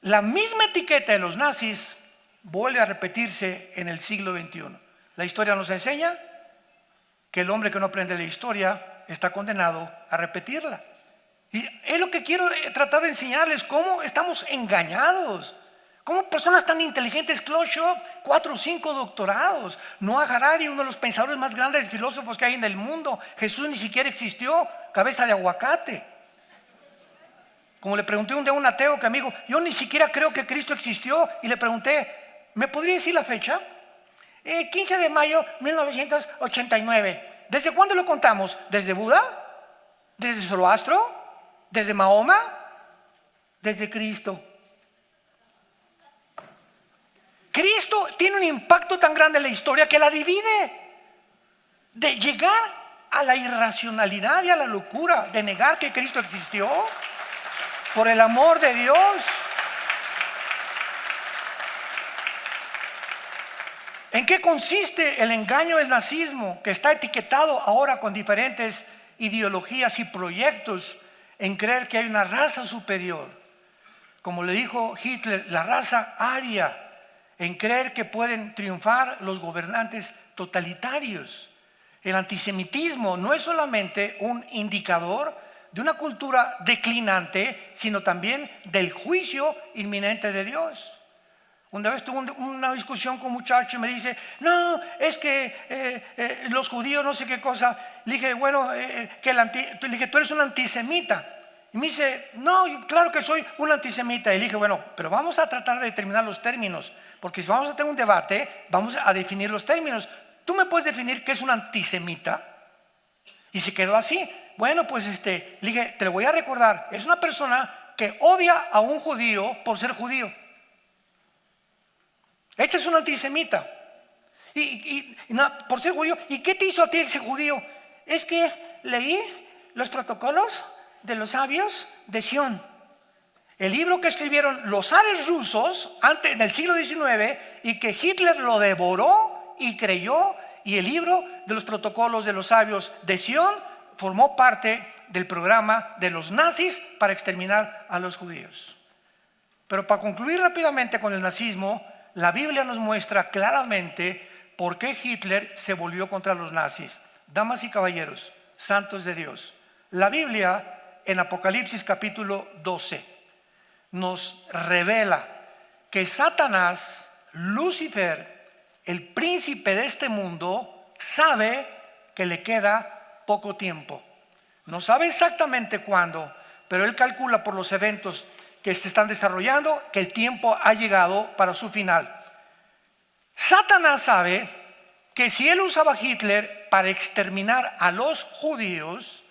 La misma etiqueta de los nazis vuelve a repetirse en el siglo XXI. La historia nos enseña que el hombre que no aprende la historia está condenado a repetirla. Y es lo que quiero tratar de enseñarles: cómo estamos engañados, cómo personas tan inteligentes, Klaus Schwab, 4 o 5 doctorados, Noah Harari, uno de los pensadores más grandes filósofos que hay en el mundo, Jesús ni siquiera existió, cabeza de aguacate. Como le pregunté un día a un ateo que amigo, yo ni siquiera creo que Cristo existió, y le pregunté, ¿me podría decir la fecha? 15 de mayo 1989. ¿Desde cuándo lo contamos? ¿Desde Buda? ¿Desde Zoroastro? ¿Desde Mahoma? Desde Cristo. Cristo tiene un impacto tan grande en la historia que la divide. De llegar a la irracionalidad y a la locura de negar que Cristo existió, por el amor de Dios. ¿En qué consiste el engaño del nazismo, que está etiquetado ahora con diferentes ideologías y proyectos en creer que hay una raza superior? Como le dijo Hitler, la raza aria, en creer que pueden triunfar los gobernantes totalitarios. El antisemitismo no es solamente un indicador de una cultura declinante, sino también del juicio inminente de Dios. Una vez tuve una discusión con un muchacho y me dice, no, es que los judíos no sé qué cosa. Le dije, bueno, le dije, tú eres un antisemita. Y me dice, no, claro que soy un antisemita. Y le dije, bueno, pero vamos a tratar de determinar los términos, porque si vamos a tener un debate, vamos a definir los términos. ¿Tú me puedes definir qué es un antisemita? Y se quedó así. Bueno, pues le dije, te lo voy a recordar, es una persona que odia a un judío por ser judío. Ese es un antisemita. Por ser judío. ¿Y qué te hizo a ti ese judío? Es que leí los protocolos de los sabios de Sion. El libro que escribieron los zares rusos antes del siglo XIX y que Hitler lo devoró y creyó. Y el libro de los protocolos de los sabios de Sion formó parte del programa de los nazis para exterminar a los judíos. Pero para concluir rápidamente con el nazismo, la Biblia nos muestra claramente por qué Hitler se volvió contra los nazis. Damas y caballeros, santos de Dios, la Biblia en Apocalipsis capítulo 12 nos revela que Satanás, Lucifer, el príncipe de este mundo, sabe que le queda poco tiempo. No sabe exactamente cuándo, pero él calcula por los eventos que se están desarrollando que el tiempo ha llegado para su final. Satanás sabe que si él usaba a Hitler para exterminar a los judíos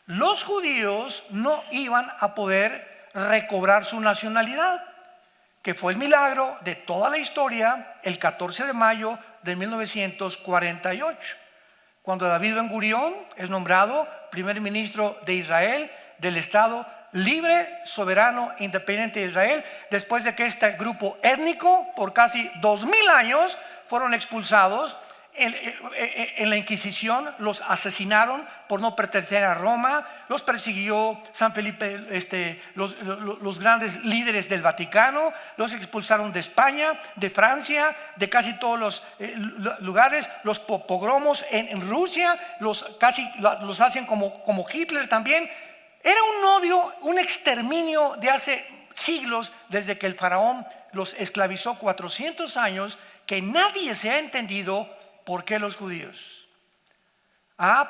no iban a poder recobrar su nacionalidad, que fue el milagro de toda la historia el 14 de mayo de 1948, cuando David Ben Gurión es nombrado primer ministro de Israel, del Estado libre, soberano, independiente de Israel, después de que este grupo étnico por casi 2000 años fueron expulsados. En la Inquisición los asesinaron por no pertenecer a Roma, los persiguió San Felipe, los grandes líderes del Vaticano, los expulsaron de España, de Francia, de casi todos los lugares, los pogromos en Rusia, los hacen como Hitler también. Era un odio, un exterminio de hace siglos, desde que el faraón los esclavizó 400 años, que nadie se ha entendido. ¿Por qué los judíos?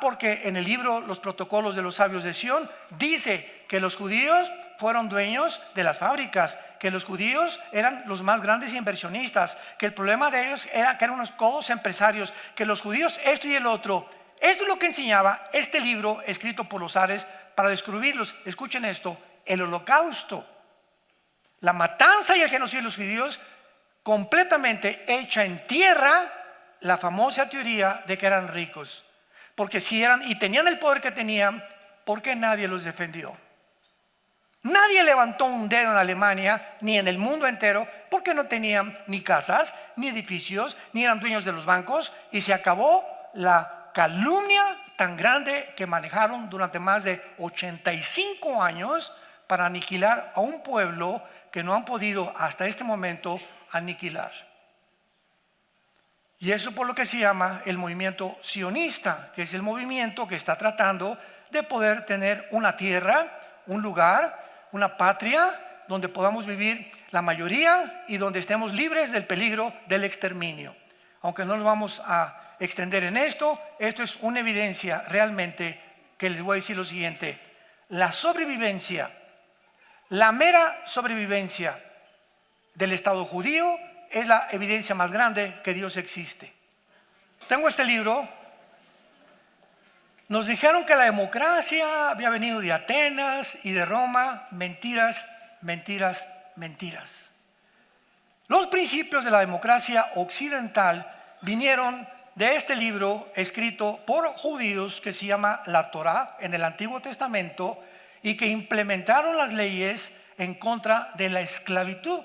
Porque en el libro Los Protocolos de los Sabios de Sión dice que los judíos fueron dueños de las fábricas, que los judíos eran los más grandes inversionistas, que el problema de ellos era que eran unos codos empresarios, que los judíos esto y el otro. Esto es lo que enseñaba este libro escrito por los zares para descubrirlos. Escuchen esto: el holocausto, la matanza y el genocidio de los judíos, completamente hecha en tierra, la famosa teoría de que eran ricos. Porque si eran y tenían el poder que tenían, ¿por qué nadie los defendió? Nadie levantó un dedo en Alemania ni en el mundo entero, porque no tenían ni casas, ni edificios, ni eran dueños de los bancos, y se acabó la calumnia tan grande que manejaron durante más de 85 años para aniquilar a un pueblo que no han podido hasta este momento aniquilar. Y eso por lo que se llama el movimiento sionista, que es el movimiento que está tratando de poder tener una tierra, un lugar, una patria donde podamos vivir la mayoría y donde estemos libres del peligro del exterminio. Aunque no nos vamos a extender en esto es una evidencia realmente que les voy a decir lo siguiente: la sobrevivencia, la mera sobrevivencia del Estado judío es la evidencia más grande que Dios existe. Tengo este libro. Nos dijeron que la democracia había venido de Atenas y de Roma. Mentiras, mentiras, mentiras. Los principios de la democracia occidental vinieron de este libro escrito por judíos que se llama la Torá en el Antiguo Testamento, y que implementaron las leyes en contra de la esclavitud,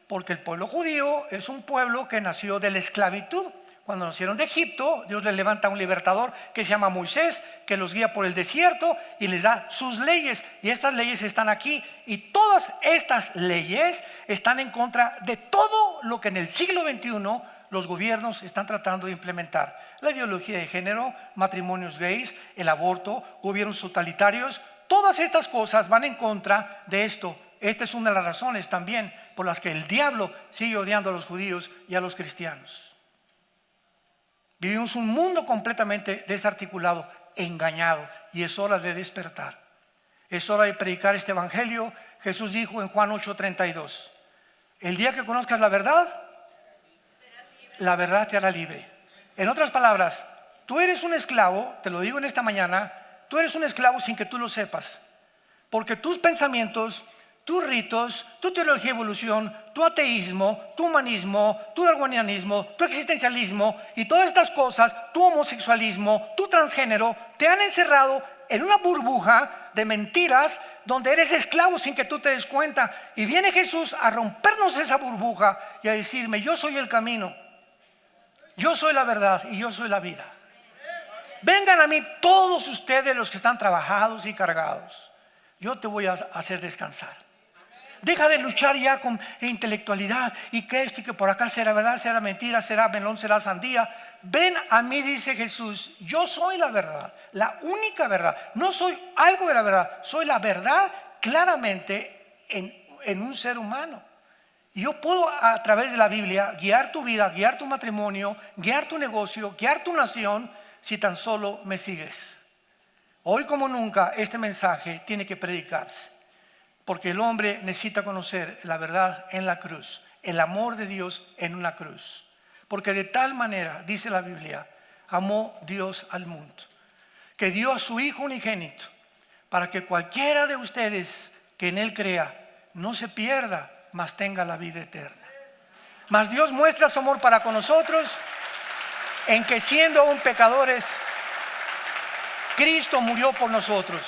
porque el pueblo judío es un pueblo que nació de la esclavitud. Cuando nacieron de Egipto, Dios les levanta un libertador que se llama Moisés, que los guía por el desierto y les da sus leyes. Y estas leyes están aquí, y todas estas leyes están en contra de todo lo que en el siglo XXI los gobiernos están tratando de implementar. La ideología de género, matrimonios gays, el aborto, gobiernos totalitarios, todas estas cosas van en contra de esto. Esta es una de las razones también por las que el diablo sigue odiando a los judíos y a los cristianos. Vivimos un mundo completamente desarticulado, engañado, y es hora de despertar. Es hora de predicar este evangelio. Jesús dijo en Juan 8:32: el día que conozcas la verdad te hará libre. En otras palabras, tú eres un esclavo, te lo digo en esta mañana, tú eres un esclavo sin que tú lo sepas, porque tus pensamientos, tus ritos, tu teología de evolución, tu ateísmo, tu humanismo, tu darwinianismo, tu existencialismo y todas estas cosas, tu homosexualismo, tu transgénero, te han encerrado en una burbuja de mentiras donde eres esclavo sin que tú te des cuenta. Y viene Jesús a rompernos esa burbuja y a decirme: yo soy el camino, yo soy la verdad y yo soy la vida. Vengan a mí todos ustedes los que están trabajados y cargados, yo te voy a hacer descansar. Deja de luchar ya con intelectualidad y que esto y que por acá será verdad, será mentira, será melón, será sandía. Ven a mí, dice Jesús, yo soy la verdad, la única verdad. No soy algo de la verdad, soy la verdad claramente en un ser humano. Y yo puedo, a través de la Biblia, guiar tu vida, guiar tu matrimonio, guiar tu negocio, guiar tu nación, si tan solo me sigues. Hoy como nunca este mensaje tiene que predicarse, porque el hombre necesita conocer la verdad en la cruz, el amor de Dios en una cruz. Porque de tal manera, dice la Biblia, amó Dios al mundo, que dio a su Hijo unigénito, para que cualquiera de ustedes que en Él crea no se pierda, mas tenga la vida eterna. Mas Dios muestra su amor para con nosotros en que, siendo aún pecadores, Cristo murió por nosotros.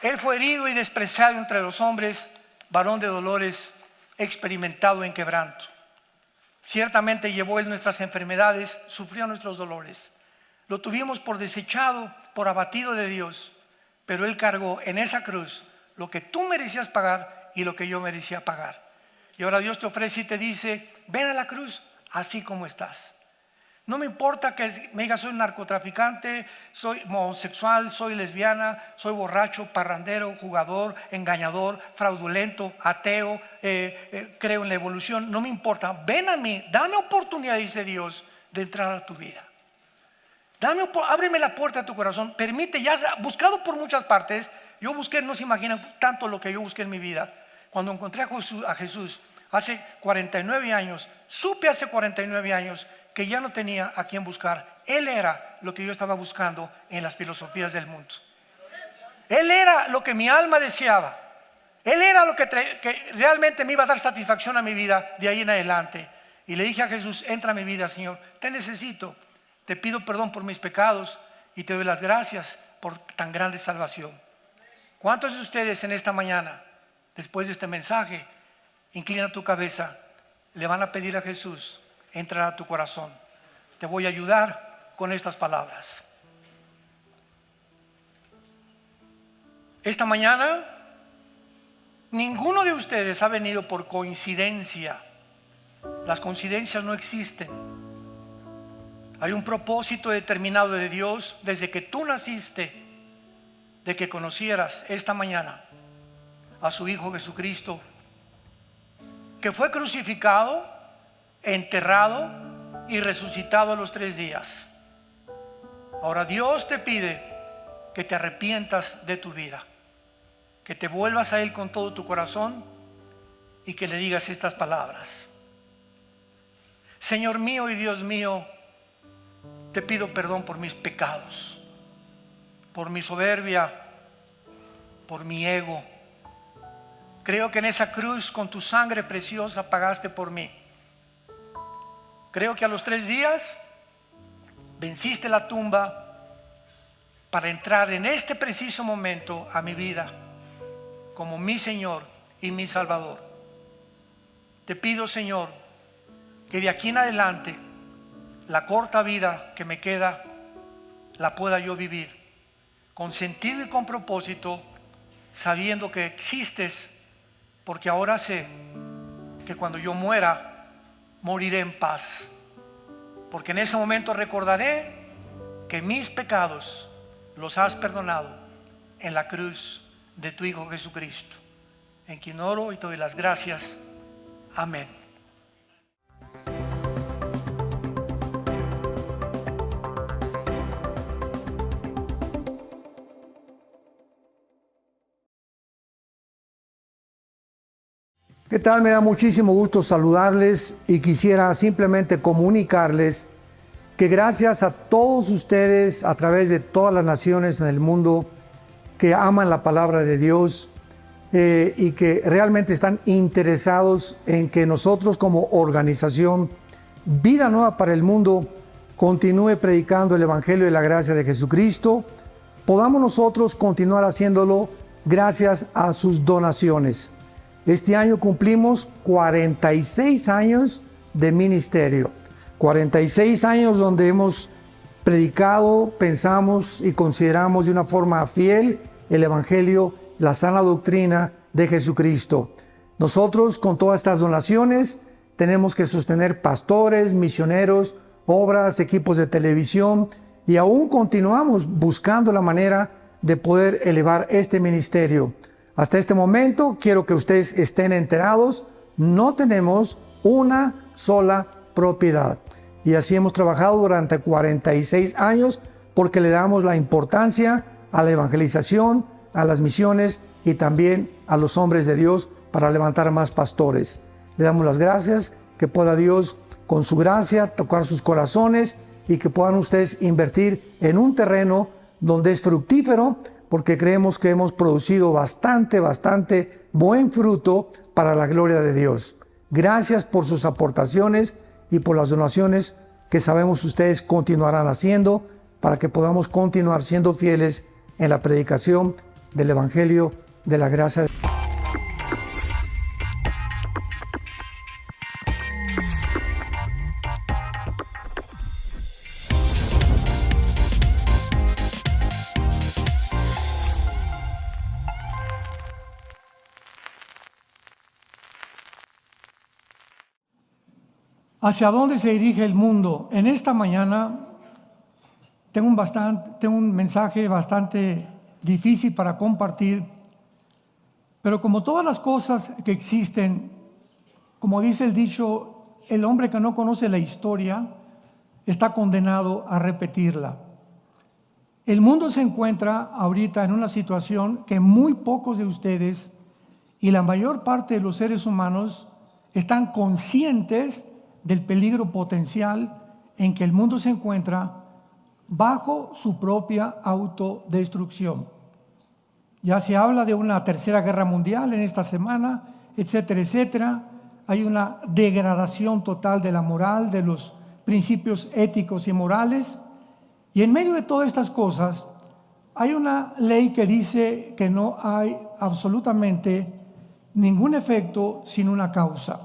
Él fue herido y despreciado entre los hombres, varón de dolores, experimentado en quebranto. Ciertamente llevó Él nuestras enfermedades, sufrió nuestros dolores. Lo tuvimos por desechado, por abatido de Dios, pero Él cargó en esa cruz lo que tú merecías pagar y lo que yo merecía pagar. Y ahora Dios te ofrece y te dice: ven a la cruz así como estás. No me importa que me digas: soy narcotraficante, soy homosexual, soy lesbiana, soy borracho, parrandero, jugador, engañador, fraudulento, ateo, creo en la evolución. No me importa. Ven a mí, dame oportunidad, dice Dios, de entrar a tu vida. Ábreme la puerta de tu corazón. Permite, ya buscado por muchas partes. Yo busqué, no se imaginan tanto lo que yo busqué en mi vida. Cuando encontré a Jesús hace 49 años, supe hace 49 años que ya no tenía a quien buscar. Él era lo que yo estaba buscando en las filosofías del mundo. Él era lo que mi alma deseaba. Él era lo que realmente me iba a dar satisfacción a mi vida de ahí en adelante. Y le dije a Jesús: entra a mi vida, Señor, te necesito. Te pido perdón por mis pecados y te doy las gracias por tan grande salvación. ¿Cuántos de ustedes en esta mañana, después de este mensaje, inclina tu cabeza, le van a pedir a Jesús entrar a tu corazón? Te voy a ayudar con estas palabras. Esta mañana, ninguno de ustedes ha venido por coincidencia. Las coincidencias no existen. Hay un propósito determinado de Dios desde que tú naciste, de que conocieras esta mañana a su Hijo Jesucristo, que fue crucificado, enterrado y resucitado a los 3 días. Ahora Dios te pide que te arrepientas de tu vida, que te vuelvas a Él con todo tu corazón y que le digas estas palabras: Señor mío y Dios mío, te pido perdón por mis pecados, por mi soberbia, por mi ego. Creo que en esa cruz con tu sangre preciosa pagaste por mí. Creo que a los 3 días venciste la tumba para entrar en este preciso momento a mi vida como mi Señor y mi Salvador. Te pido, Señor, que de aquí en adelante la corta vida que me queda la pueda yo vivir con sentido y con propósito, sabiendo que existes, porque ahora sé que cuando yo muera, moriré en paz, porque en ese momento recordaré que mis pecados los has perdonado en la cruz de tu Hijo Jesucristo, en quien oro y te doy las gracias. Amén. ¿Qué tal? Me da muchísimo gusto saludarles y quisiera simplemente comunicarles que gracias a todos ustedes a través de todas las naciones en el mundo que aman la palabra de Dios y que realmente están interesados en que nosotros como organización Vida Nueva para el Mundo continúe predicando el Evangelio de la gracia de Jesucristo, podamos nosotros continuar haciéndolo gracias a sus donaciones. Este año cumplimos 46 años de ministerio, 46 años donde hemos predicado, pensamos y consideramos de una forma fiel el Evangelio, la sana doctrina de Jesucristo. Nosotros con todas estas donaciones tenemos que sostener pastores, misioneros, obras, equipos de televisión y aún continuamos buscando la manera de poder elevar este ministerio. Hasta este momento, quiero que ustedes estén enterados, no tenemos una sola propiedad. Y así hemos trabajado durante 46 años porque le damos la importancia a la evangelización, a las misiones y también a los hombres de Dios para levantar más pastores. Le damos las gracias, que pueda Dios con su gracia tocar sus corazones y que puedan ustedes invertir en un terreno donde es fructífero, porque creemos que hemos producido bastante buen fruto para la gloria de Dios. Gracias por sus aportaciones y por las donaciones que sabemos ustedes continuarán haciendo para que podamos continuar siendo fieles en la predicación del Evangelio de la gracia de Dios. ¿Hacia dónde se dirige el mundo? En esta mañana tengo un mensaje bastante difícil para compartir, pero como todas las cosas que existen, como dice el dicho, el hombre que no conoce la historia está condenado a repetirla. El mundo se encuentra ahorita en una situación que muy pocos de ustedes y la mayor parte de los seres humanos están conscientes del peligro potencial en que el mundo se encuentra bajo su propia autodestrucción. Ya se habla de una tercera guerra mundial en esta semana, etcétera, etcétera. Hay una degradación total de la moral, de los principios éticos y morales. Y en medio de todas estas cosas, hay una ley que dice que no hay absolutamente ningún efecto sin una causa.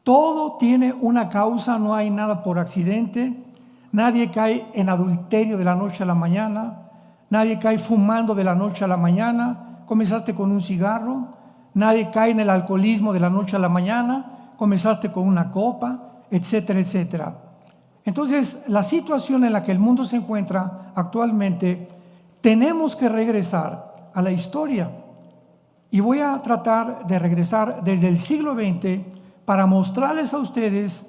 Todo tiene una causa, no hay nada por accidente. Nadie cae en adulterio de la noche a la mañana. Nadie cae fumando de la noche a la mañana. Comenzaste con un cigarro. Nadie cae en el alcoholismo de la noche a la mañana. Comenzaste con una copa, etcétera, etcétera. Entonces, la situación en la que el mundo se encuentra actualmente, tenemos que regresar a la historia. Y voy a tratar de regresar desde el siglo XX para mostrarles a ustedes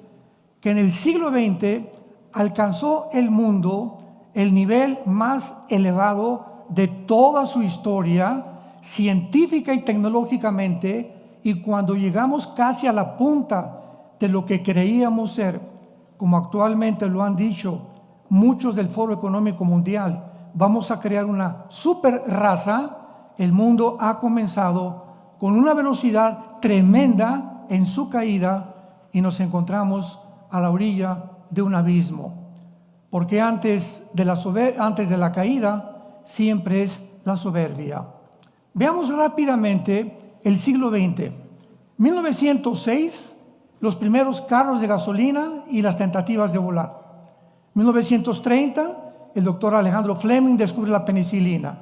que en el siglo XX alcanzó el mundo el nivel más elevado de toda su historia, científica y tecnológicamente, y cuando llegamos casi a la punta de lo que creíamos ser, como actualmente lo han dicho muchos del Foro Económico Mundial, vamos a crear una super raza, el mundo ha comenzado con una velocidad tremenda en su caída y nos encontramos a la orilla de un abismo. Porque antes de la caída siempre es la soberbia. Veamos rápidamente el siglo XX. 1906, los primeros carros de gasolina y las tentativas de volar. 1930, el doctor Alejandro Fleming descubre la penicilina.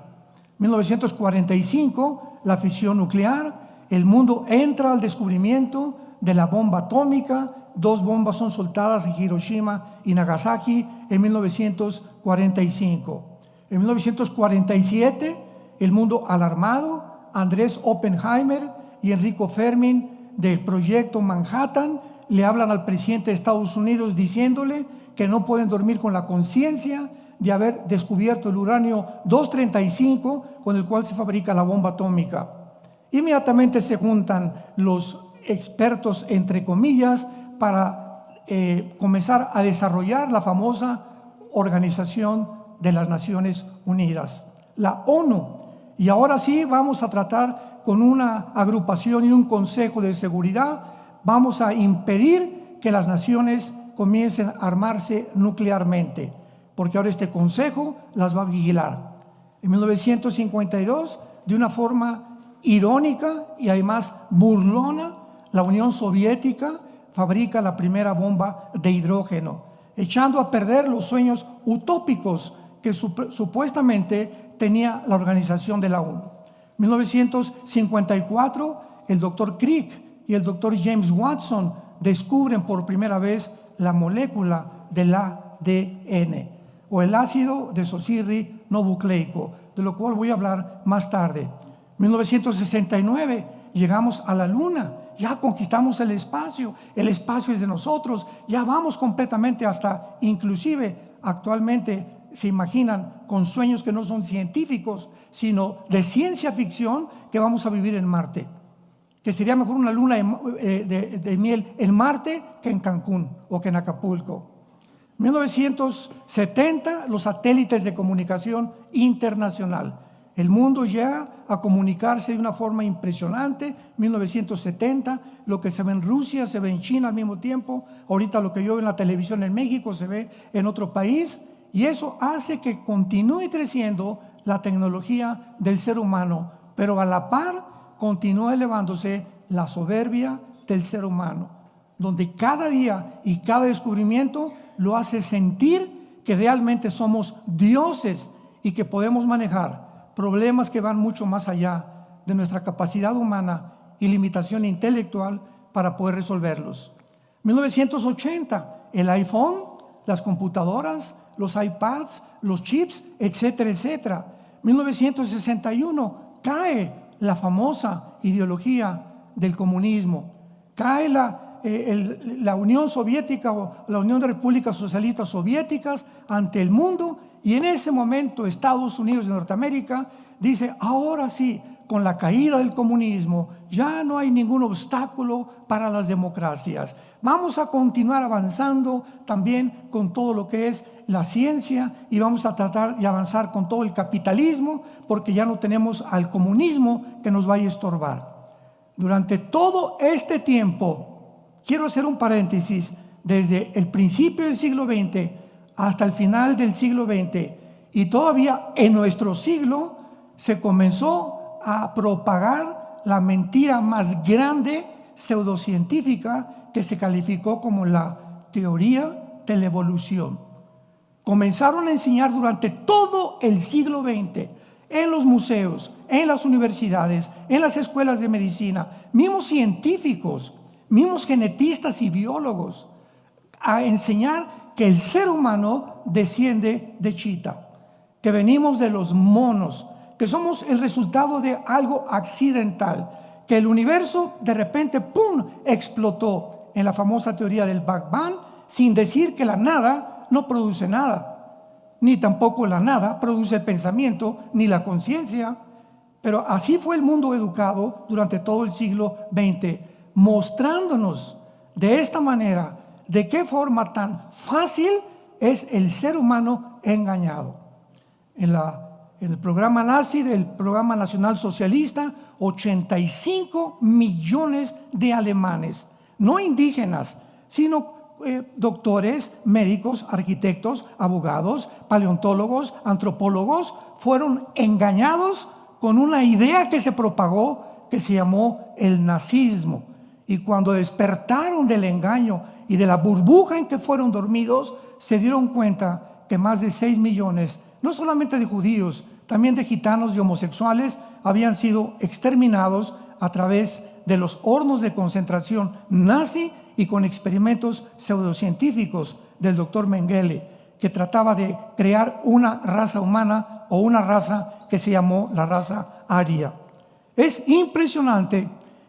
1945, la fisión nuclear. El mundo entra al descubrimiento de la bomba atómica. 2 bombas son soltadas en Hiroshima y Nagasaki en 1945. En 1947, el mundo alarmado, Andrés Oppenheimer y Enrico Fermi del proyecto Manhattan le hablan al presidente de Estados Unidos diciéndole que no pueden dormir con la conciencia de haber descubierto el uranio 235 con el cual se fabrica la bomba atómica. Inmediatamente se juntan los expertos, entre comillas, para comenzar a desarrollar la famosa Organización de las Naciones Unidas, la ONU. Y ahora sí vamos a tratar con una agrupación y un consejo de seguridad, vamos a impedir que las naciones comiencen a armarse nuclearmente, porque ahora este consejo las va a vigilar. En 1952, de una forma irónica y además burlona, la Unión Soviética fabrica la primera bomba de hidrógeno, echando a perder los sueños utópicos que supuestamente tenía la organización de la ONU. En 1954, el doctor Crick y el doctor James Watson descubren por primera vez la molécula del ADN, o el ácido desoxirribonucleico, de lo cual voy a hablar más tarde. En 1969 llegamos a la Luna, ya conquistamos el espacio es de nosotros, ya vamos completamente hasta, inclusive actualmente se imaginan con sueños que no son científicos, sino de ciencia ficción, que vamos a vivir en Marte, que sería mejor una luna de miel en Marte que en Cancún o que en Acapulco. 1970, los satélites de comunicación internacional. El mundo llega a comunicarse de una forma impresionante. 1970, lo que se ve en Rusia se ve en China al mismo tiempo. Ahorita lo que yo veo en la televisión en México se ve en otro país. Y eso hace que continúe creciendo la tecnología del ser humano, pero a la par continúa elevándose la soberbia del ser humano, donde cada día y cada descubrimiento lo hace sentir que realmente somos dioses y que podemos manejar problemas que van mucho más allá de nuestra capacidad humana y limitación intelectual para poder resolverlos. 1980, el iPhone, las computadoras, los iPads, los chips, etcétera, etcétera. 1961, cae la famosa ideología del comunismo, cae la la Unión Soviética o la Unión de Repúblicas Socialistas Soviéticas ante el mundo, y en ese momento Estados Unidos de Norteamérica dice: ahora sí, con la caída del comunismo ya no hay ningún obstáculo para las democracias. Vamos a continuar avanzando también con todo lo que es la ciencia, y vamos a tratar de avanzar con todo el capitalismo, porque ya no tenemos al comunismo que nos vaya a estorbar. Durante todo este tiempo, quiero hacer un paréntesis, desde el principio del siglo XX hasta el final del siglo XX, y todavía en nuestro siglo, se comenzó a propagar la mentira más grande pseudocientífica, que se calificó como la teoría de la evolución. Comenzaron a enseñar durante todo el siglo XX, en los museos, en las universidades, en las escuelas de medicina, mismos científicos, mismos genetistas y biólogos, a enseñar que el ser humano desciende de chita, que venimos de los monos, que somos el resultado de algo accidental, que el universo de repente ¡pum!, explotó en la famosa teoría del Big Bang, sin decir que la nada no produce nada, ni tampoco la nada produce el pensamiento ni la conciencia. Pero así fue el mundo educado durante todo el siglo XX, mostrándonos de esta manera de qué forma tan fácil es el ser humano engañado. En el programa nazi, del programa nacional socialista, 85 millones de alemanes, no indígenas, sino doctores, médicos, arquitectos, abogados, paleontólogos, antropólogos, fueron engañados con una idea que se propagó, que se llamó el nazismo. Y cuando despertaron del engaño y de la burbuja en que fueron dormidos, se dieron cuenta que más de 6 millones, no solamente de judíos, también de gitanos y homosexuales, habían sido exterminados a través de los hornos de concentración nazi, y con experimentos pseudocientíficos del doctor Mengele, que trataba de crear una raza humana, o una raza que se llamó la raza aria. Es impresionante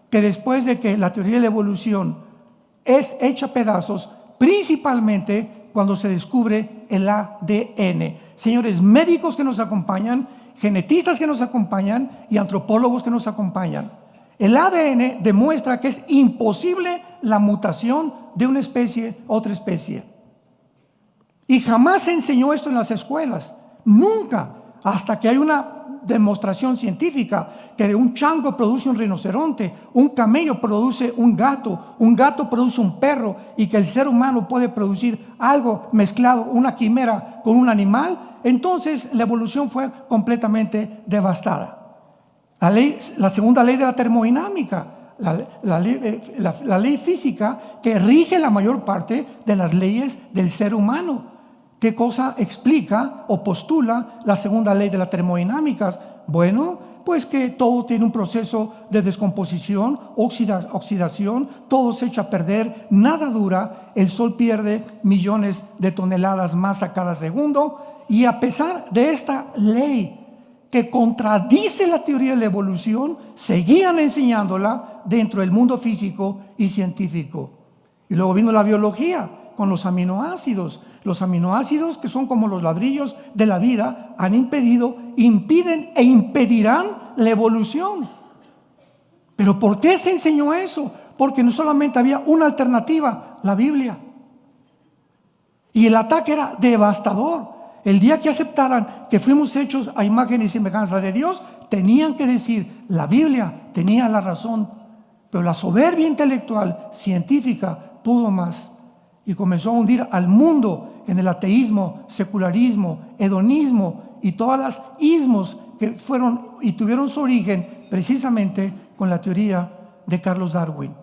que después de que la teoría de la evolución es hecha a pedazos, principalmente cuando se descubre el ADN. Señores médicos que nos acompañan, genetistas que nos acompañan y antropólogos que nos acompañan, el ADN demuestra que es imposible la mutación de una especie a otra especie. Y jamás se enseñó esto en las escuelas, nunca, hasta que hay una demostración científica que de un chango produce un rinoceronte, un camello produce un gato produce un perro, y que el ser humano puede producir algo mezclado, una quimera con un animal. Entonces la evolución fue completamente devastada. La segunda ley de la termodinámica, la ley física que rige la mayor parte de las leyes del ser humano. ¿Qué cosa explica o postula la segunda ley de la termodinámica? Bueno, pues que todo tiene un proceso de descomposición, oxidación, todo se echa a perder, nada dura, el sol pierde millones de toneladas masa cada segundo. Y a pesar de esta ley que contradice la teoría de la evolución, seguían enseñándola dentro del mundo físico y científico. Y luego vino la biología con los aminoácidos. Los aminoácidos, que son como los ladrillos de la vida, han impedido, impiden e impedirán la evolución. ¿Pero por qué se enseñó eso? Porque no solamente había una alternativa, la Biblia. Y el ataque era devastador. El día que aceptaran que fuimos hechos a imagen y semejanza de Dios, tenían que decir: la Biblia tenía la razón. Pero la soberbia intelectual, científica, pudo más, y comenzó a hundir al mundo en el ateísmo, secularismo, hedonismo y todas las ismos que fueron y tuvieron su origen precisamente con la teoría de Carlos Darwin,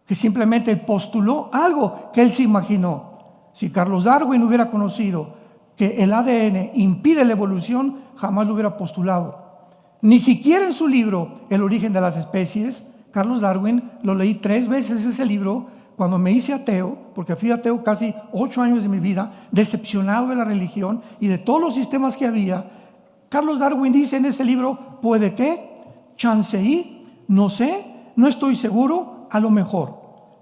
que simplemente postuló algo que él se imaginó. Si Carlos Darwin hubiera conocido que el ADN impide la evolución, jamás lo hubiera postulado. Ni siquiera en su libro El origen de las especies, Carlos Darwin, lo leí 3 veces ese libro cuando me hice ateo, porque fui ateo casi 8 años de mi vida, decepcionado de la religión y de todos los sistemas que había. Carlos Darwin dice en ese libro: puede que, chance y, no sé, no estoy seguro, a lo mejor.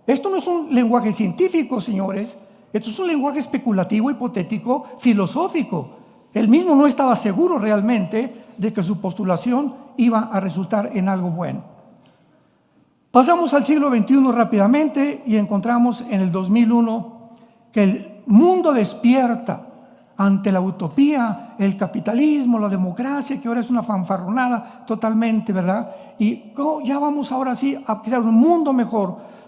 Esto no es un lenguaje científico, señores. Esto es un lenguaje especulativo, hipotético, filosófico. Él mismo no estaba seguro realmente de que su postulación iba a resultar en algo bueno. Pasamos al siglo XXI rápidamente y encontramos en el 2001 que el mundo despierta ante la utopía, el capitalismo, la democracia, que ahora es una fanfarronada totalmente, ¿verdad? Y ya vamos ahora sí a crear un mundo mejor.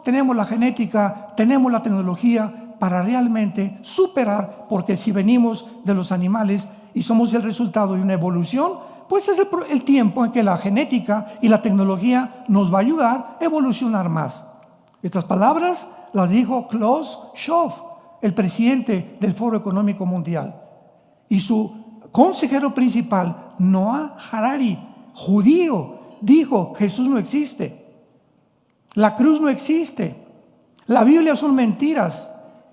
Tenemos la genética, tenemos la tecnología para realmente superar, porque si venimos de los animales y somos el resultado de una evolución, pues es el tiempo en que la genética y la tecnología nos va a ayudar a evolucionar más. Estas palabras las dijo Klaus Schwab, el presidente del Foro Económico Mundial, y su consejero principal, Noah Harari, judío, dijo: Jesús no existe, la cruz no existe, la Biblia son mentiras.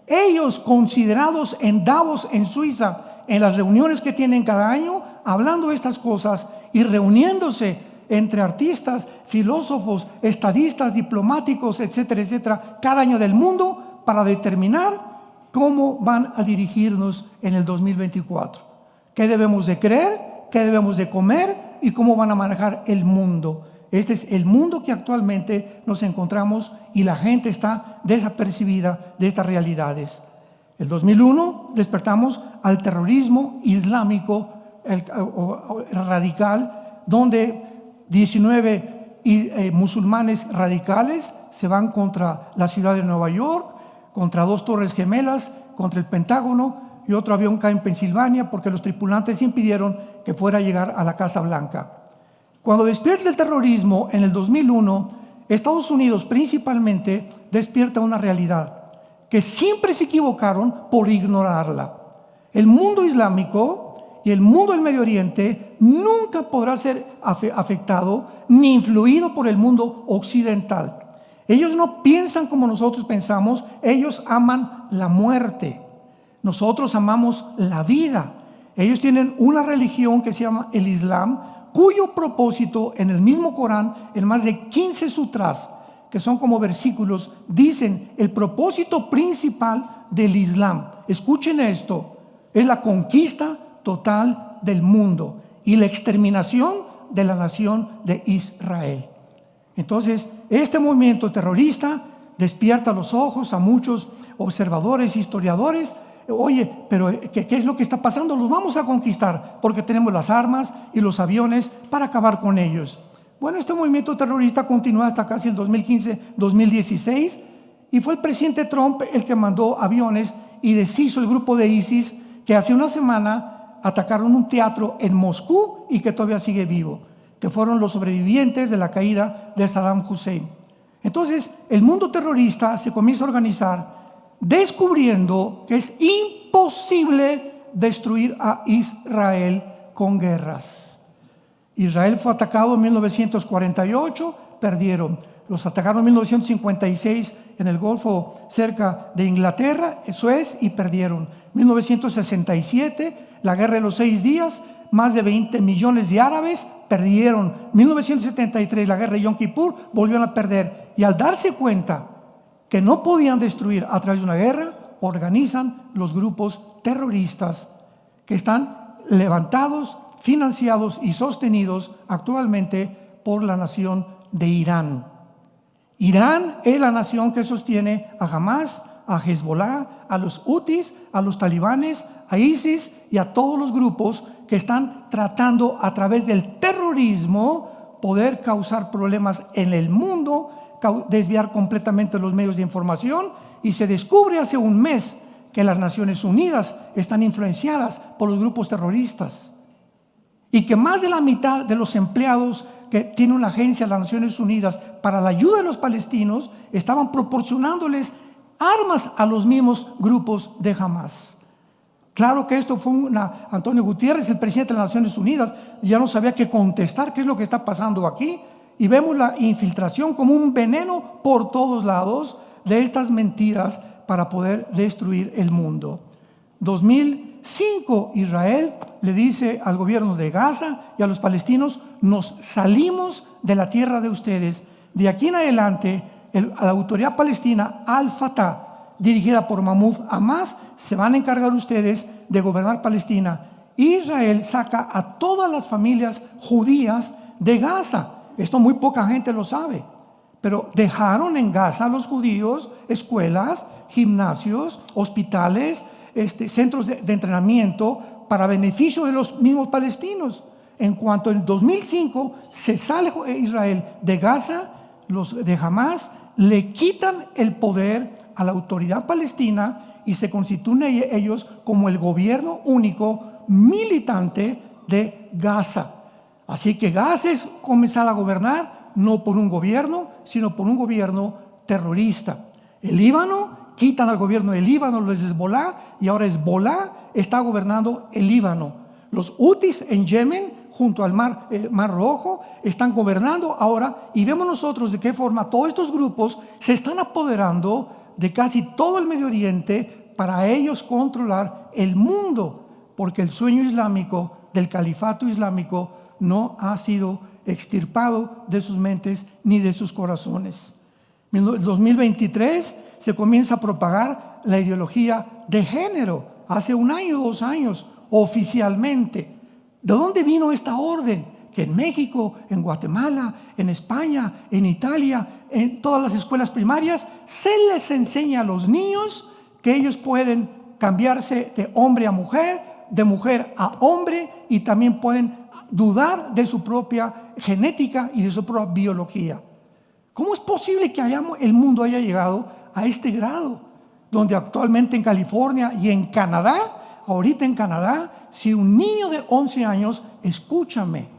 Ellos, considerados en Davos, en Suiza, en las reuniones que tienen cada año, hablando de estas cosas y reuniéndose entre artistas, filósofos, estadistas, diplomáticos, etcétera, etcétera, cada año del mundo, para determinar cómo van a dirigirnos en el 2024. ¿Qué debemos de creer? ¿Qué debemos de comer? ¿Y cómo van a manejar el mundo? Este es el mundo que actualmente nos encontramos y la gente está desapercibida de estas realidades. El 2001 despertamos al terrorismo islámico radical, donde 19 musulmanes radicales se van contra la ciudad de Nueva York, contra 2 torres gemelas, contra el Pentágono, y otro avión cae en Pensilvania porque los tripulantes impidieron que fuera a llegar a la Casa Blanca. Cuando despierta el terrorismo en el 2001, Estados Unidos principalmente despierta una realidad que siempre se equivocaron por ignorarla. El mundo islámico y el mundo del Medio Oriente nunca podrá ser afectado ni influido por el mundo occidental. Ellos no piensan como nosotros pensamos, ellos aman la muerte. Nosotros amamos la vida. Ellos tienen una religión que se llama el Islam, cuyo propósito en el mismo Corán, en más de 15 sutras, que son como versículos, dicen el propósito principal del Islam. Escuchen esto, es la conquista total del mundo y la exterminación de la nación de Israel. Entonces, este movimiento terrorista despierta los ojos a muchos observadores, historiadores. Oye, pero ¿qué es lo que está pasando? Los vamos a conquistar porque tenemos las armas y los aviones para acabar con ellos. Bueno, este movimiento terrorista continuó hasta casi el 2015-2016 y fue el presidente Trump el que mandó aviones y deshizo el grupo de ISIS, que hace una semana atacaron un teatro en Moscú y que todavía sigue vivo, que fueron los sobrevivientes de la caída de Saddam Hussein. Entonces, el mundo terrorista se comienza a organizar descubriendo que es imposible destruir a Israel con guerras. Israel fue atacado en 1948, perdieron. Los atacaron en 1956 en el Golfo cerca de Inglaterra, Suez, y perdieron. 1967, la guerra de los 6 días, más de 20 millones de árabes perdieron. 1973, la guerra de Yom Kippur, volvieron a perder. Y al darse cuenta que no podían destruir a través de una guerra, organizan los grupos terroristas que están levantados, financiados y sostenidos actualmente por la nación de Irán. Irán es la nación que sostiene a Hamas, a Hezbollah, a los Hutis, a los talibanes, a ISIS y a todos los grupos que están tratando a través del terrorismo poder causar problemas en el mundo, desviar completamente los medios de información, y se descubre hace un mes que las Naciones Unidas están influenciadas por los grupos terroristas y que más de la mitad de los empleados que tiene una agencia de las Naciones Unidas para la ayuda de los palestinos estaban proporcionándoles armas a los mismos grupos de Hamas. Claro que esto fue Antonio Guterres, el presidente de las Naciones Unidas, ya no sabía qué contestar, qué es lo que está pasando aquí. Y vemos la infiltración como un veneno por todos lados de estas mentiras para poder destruir el mundo. 2005, Israel le dice al gobierno de Gaza y a los palestinos: nos salimos de la tierra de ustedes. De aquí en adelante, a la autoridad palestina, Al-Fatah, dirigida por Mahmoud Abbas, se van a encargar ustedes de gobernar Palestina. Israel saca a todas las familias judías de Gaza. Esto muy poca gente lo sabe. Pero dejaron en Gaza a los judíos escuelas, gimnasios, hospitales, centros de entrenamiento para beneficio de los mismos palestinos. En cuanto en 2005 se sale Israel de Gaza, los de Hamas le quitan el poder a la autoridad palestina y se constituyen ellos como el gobierno único militante de Gaza. Así que Gaza es comenzada a gobernar no por un gobierno, sino por un gobierno terrorista. El Líbano, quitan al gobierno del Líbano, los Hezbollah, y ahora Hezbollah está gobernando el Líbano. Los Hutis en Yemen, junto al Mar Rojo, están gobernando ahora, y vemos nosotros de qué forma todos estos grupos se están apoderando de casi todo el Medio Oriente para ellos controlar el mundo, porque el sueño islámico del califato islámico no ha sido extirpado de sus mentes ni de sus corazones. En 2023 se comienza a propagar la ideología de género, hace 1 año, 2 años, oficialmente. ¿De dónde vino esta orden? Que en México, en Guatemala, en España, en Italia, en todas las escuelas primarias, se les enseña a los niños que ellos pueden cambiarse de hombre a mujer, de mujer a hombre, y también pueden dudar de su propia genética y de su propia biología. ¿Cómo es posible que el mundo haya llegado a este grado? Donde actualmente en California y en Canadá, ahorita en Canadá, si un niño de 11 años, escúchame,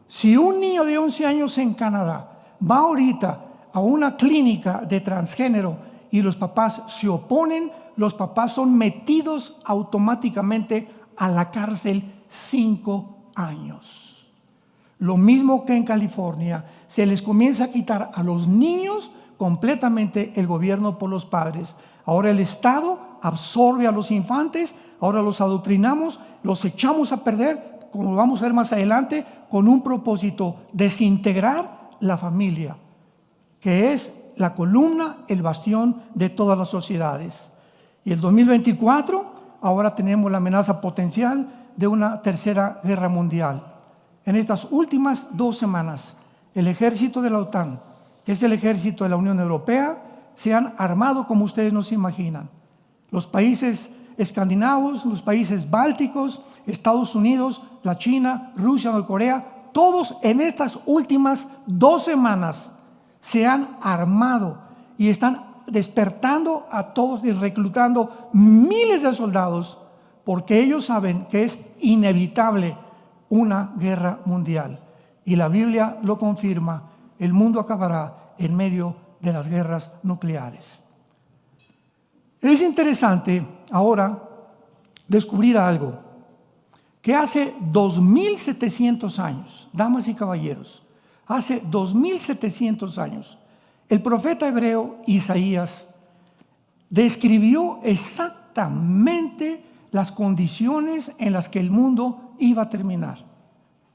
si un niño de 11 años en Canadá va ahorita a una clínica de transgénero y los papás se oponen, los papás son metidos automáticamente a la cárcel 5 años. Lo mismo que en California, se les comienza a quitar a los niños completamente el gobierno por los padres. Ahora el Estado absorbe a los infantes, ahora los adoctrinamos, los echamos a perder, como vamos a ver más adelante, con un propósito: desintegrar la familia, que es la columna, el bastión de todas las sociedades. Y el 2024, ahora tenemos la amenaza potencial de una tercera guerra mundial. En estas últimas 2 semanas, el ejército de la OTAN, que es el ejército de la Unión Europea, se han armado como ustedes no se imaginan. Los países escandinavos, los países bálticos, Estados Unidos, la China, Rusia, Corea, todos en estas últimas 2 semanas se han armado y están despertando a todos y reclutando miles de soldados, porque ellos saben que es inevitable una guerra mundial. Y la Biblia lo confirma: el mundo acabará en medio de las guerras nucleares. Es interesante ahora descubrir algo, que hace 2700 años, damas y caballeros, hace 2700 años, el profeta hebreo Isaías describió exactamente las condiciones en las que el mundo iba a terminar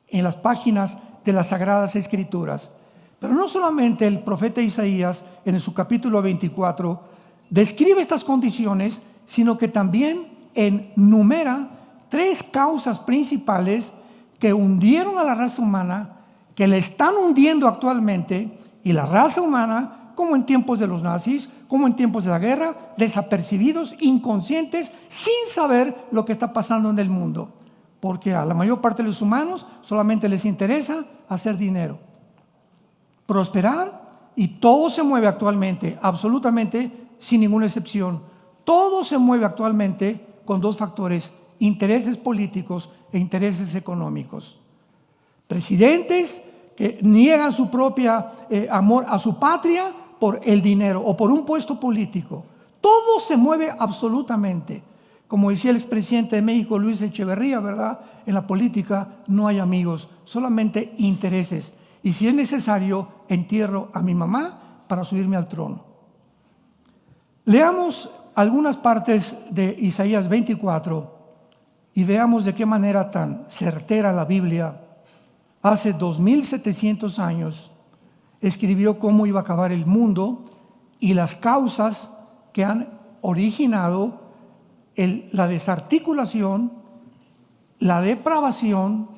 en las páginas de las Sagradas Escrituras. Pero no solamente el profeta Isaías en su capítulo 24 describe estas condiciones, sino que también enumera 3 causas principales que hundieron a la raza humana, que le están hundiendo actualmente, y la raza humana, como en tiempos de los nazis, como en tiempos de la guerra, desapercibidos, inconscientes, sin saber lo que está pasando en el mundo, porque a la mayor parte de los humanos solamente les interesa hacer dinero, prosperar, y todo se mueve actualmente, absolutamente sin ninguna excepción, todo se mueve actualmente con 2 factores: intereses políticos e intereses económicos. Presidentes que niegan su propia amor a su patria por el dinero o por un puesto político. Todo se mueve absolutamente. Como decía el expresidente de México, Luis Echeverría, ¿verdad? En la política no hay amigos, solamente intereses. Y si es necesario, entierro a mi mamá para subirme al trono. Leamos algunas partes de Isaías 24 y veamos de qué manera tan certera la Biblia hace 2700 años escribió cómo iba a acabar el mundo y las causas que han originado la desarticulación, la depravación,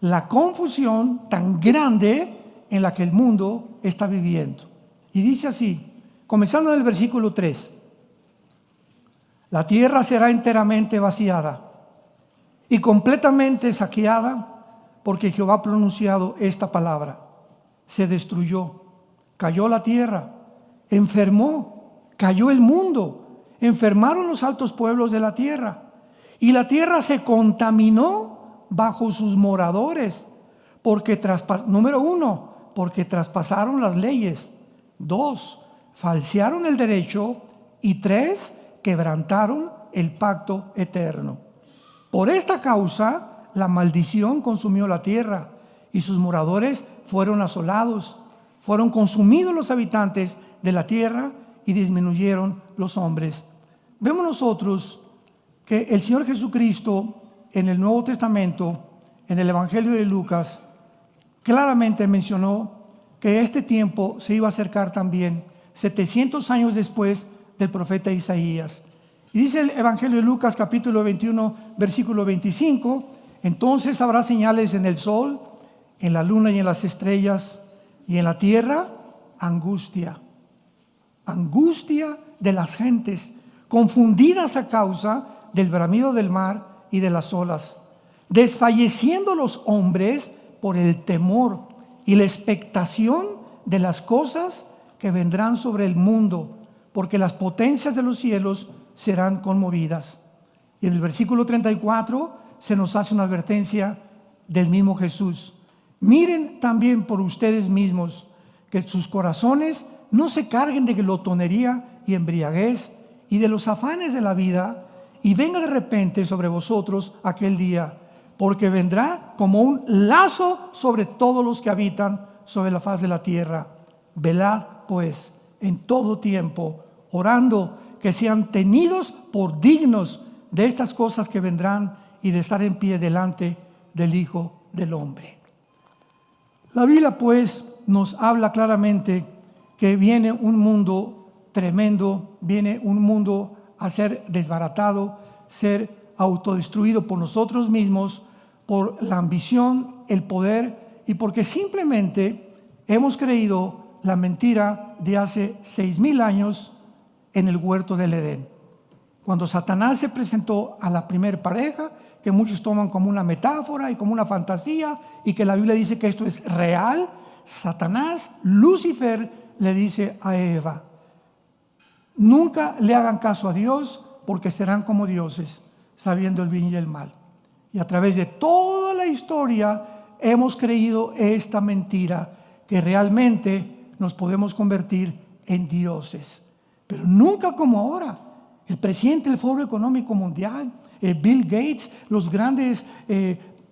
la confusión tan grande en la que el mundo está viviendo. Y dice así, comenzando en el versículo 3, la tierra será enteramente vaciada y completamente saqueada, porque Jehová ha pronunciado esta palabra. Se destruyó, cayó la tierra, enfermó, cayó el mundo, enfermaron los altos pueblos de la tierra, y la tierra se contaminó bajo sus moradores, porque número 1, porque traspasaron las leyes; 2, falsearon el derecho; y 3, quebrantaron el pacto eterno. Por esta causa, la maldición consumió la tierra, y sus moradores fueron asolados. Fueron consumidos los habitantes de la tierra, y disminuyeron los hombres. Vemos nosotros que el Señor Jesucristo en el Nuevo Testamento, en el Evangelio de Lucas, claramente mencionó que este tiempo se iba a acercar también 700 años después del profeta Isaías. Y dice el Evangelio de Lucas capítulo 21 versículo 25, entonces habrá señales en el sol, en la luna y en las estrellas, y en la tierra angustia. Angustia de las gentes, confundidas a causa del bramido del mar y de las olas, desfalleciendo los hombres por el temor y la expectación de las cosas que vendrán sobre el mundo, porque las potencias de los cielos serán conmovidas. Y en el versículo 34 se nos hace una advertencia del mismo Jesús. Miren también por ustedes mismos, que sus corazones no se carguen de glotonería y embriaguez y de los afanes de la vida, y venga de repente sobre vosotros aquel día, porque vendrá como un lazo sobre todos los que habitan sobre la faz de la tierra. Velad pues en todo tiempo, orando que sean tenidos por dignos de estas cosas que vendrán y de estar en pie delante del Hijo del Hombre. La Biblia pues nos habla claramente que viene un mundo tremendo, viene un mundo a ser desbaratado, ser autodestruido por nosotros mismos, por la ambición, el poder, y porque simplemente hemos creído la mentira de hace 6,000 años en el huerto del Edén. Cuando Satanás se presentó a la primer pareja, que muchos toman como una metáfora y como una fantasía, y que la Biblia dice que esto es real, Satanás, Lucifer, le dice a Eva: nunca le hagan caso a Dios, porque serán como dioses, sabiendo el bien y el mal. Y a través de toda la historia hemos creído esta mentira, que realmente nos podemos convertir en dioses. Pero nunca como ahora. El presidente del Foro Económico Mundial, Bill Gates, los grandes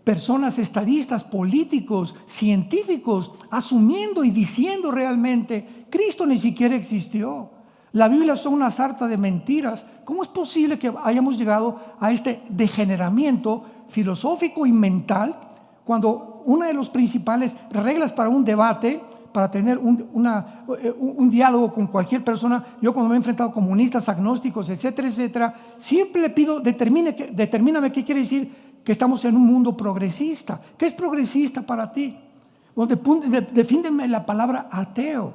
personas, estadistas, políticos, científicos, asumiendo y diciendo realmente: Cristo ni siquiera existió. La Biblia son una sarta de mentiras. ¿Cómo es posible que hayamos llegado a este degeneramiento filosófico y mental, cuando una de las principales reglas para un debate, para tener un diálogo con cualquier persona, yo cuando me he enfrentado a comunistas, agnósticos, etcétera, etcétera, siempre le pido: determíname qué quiere decir que estamos en un mundo progresista? ¿Qué es progresista para ti? Defíndeme la palabra ateo.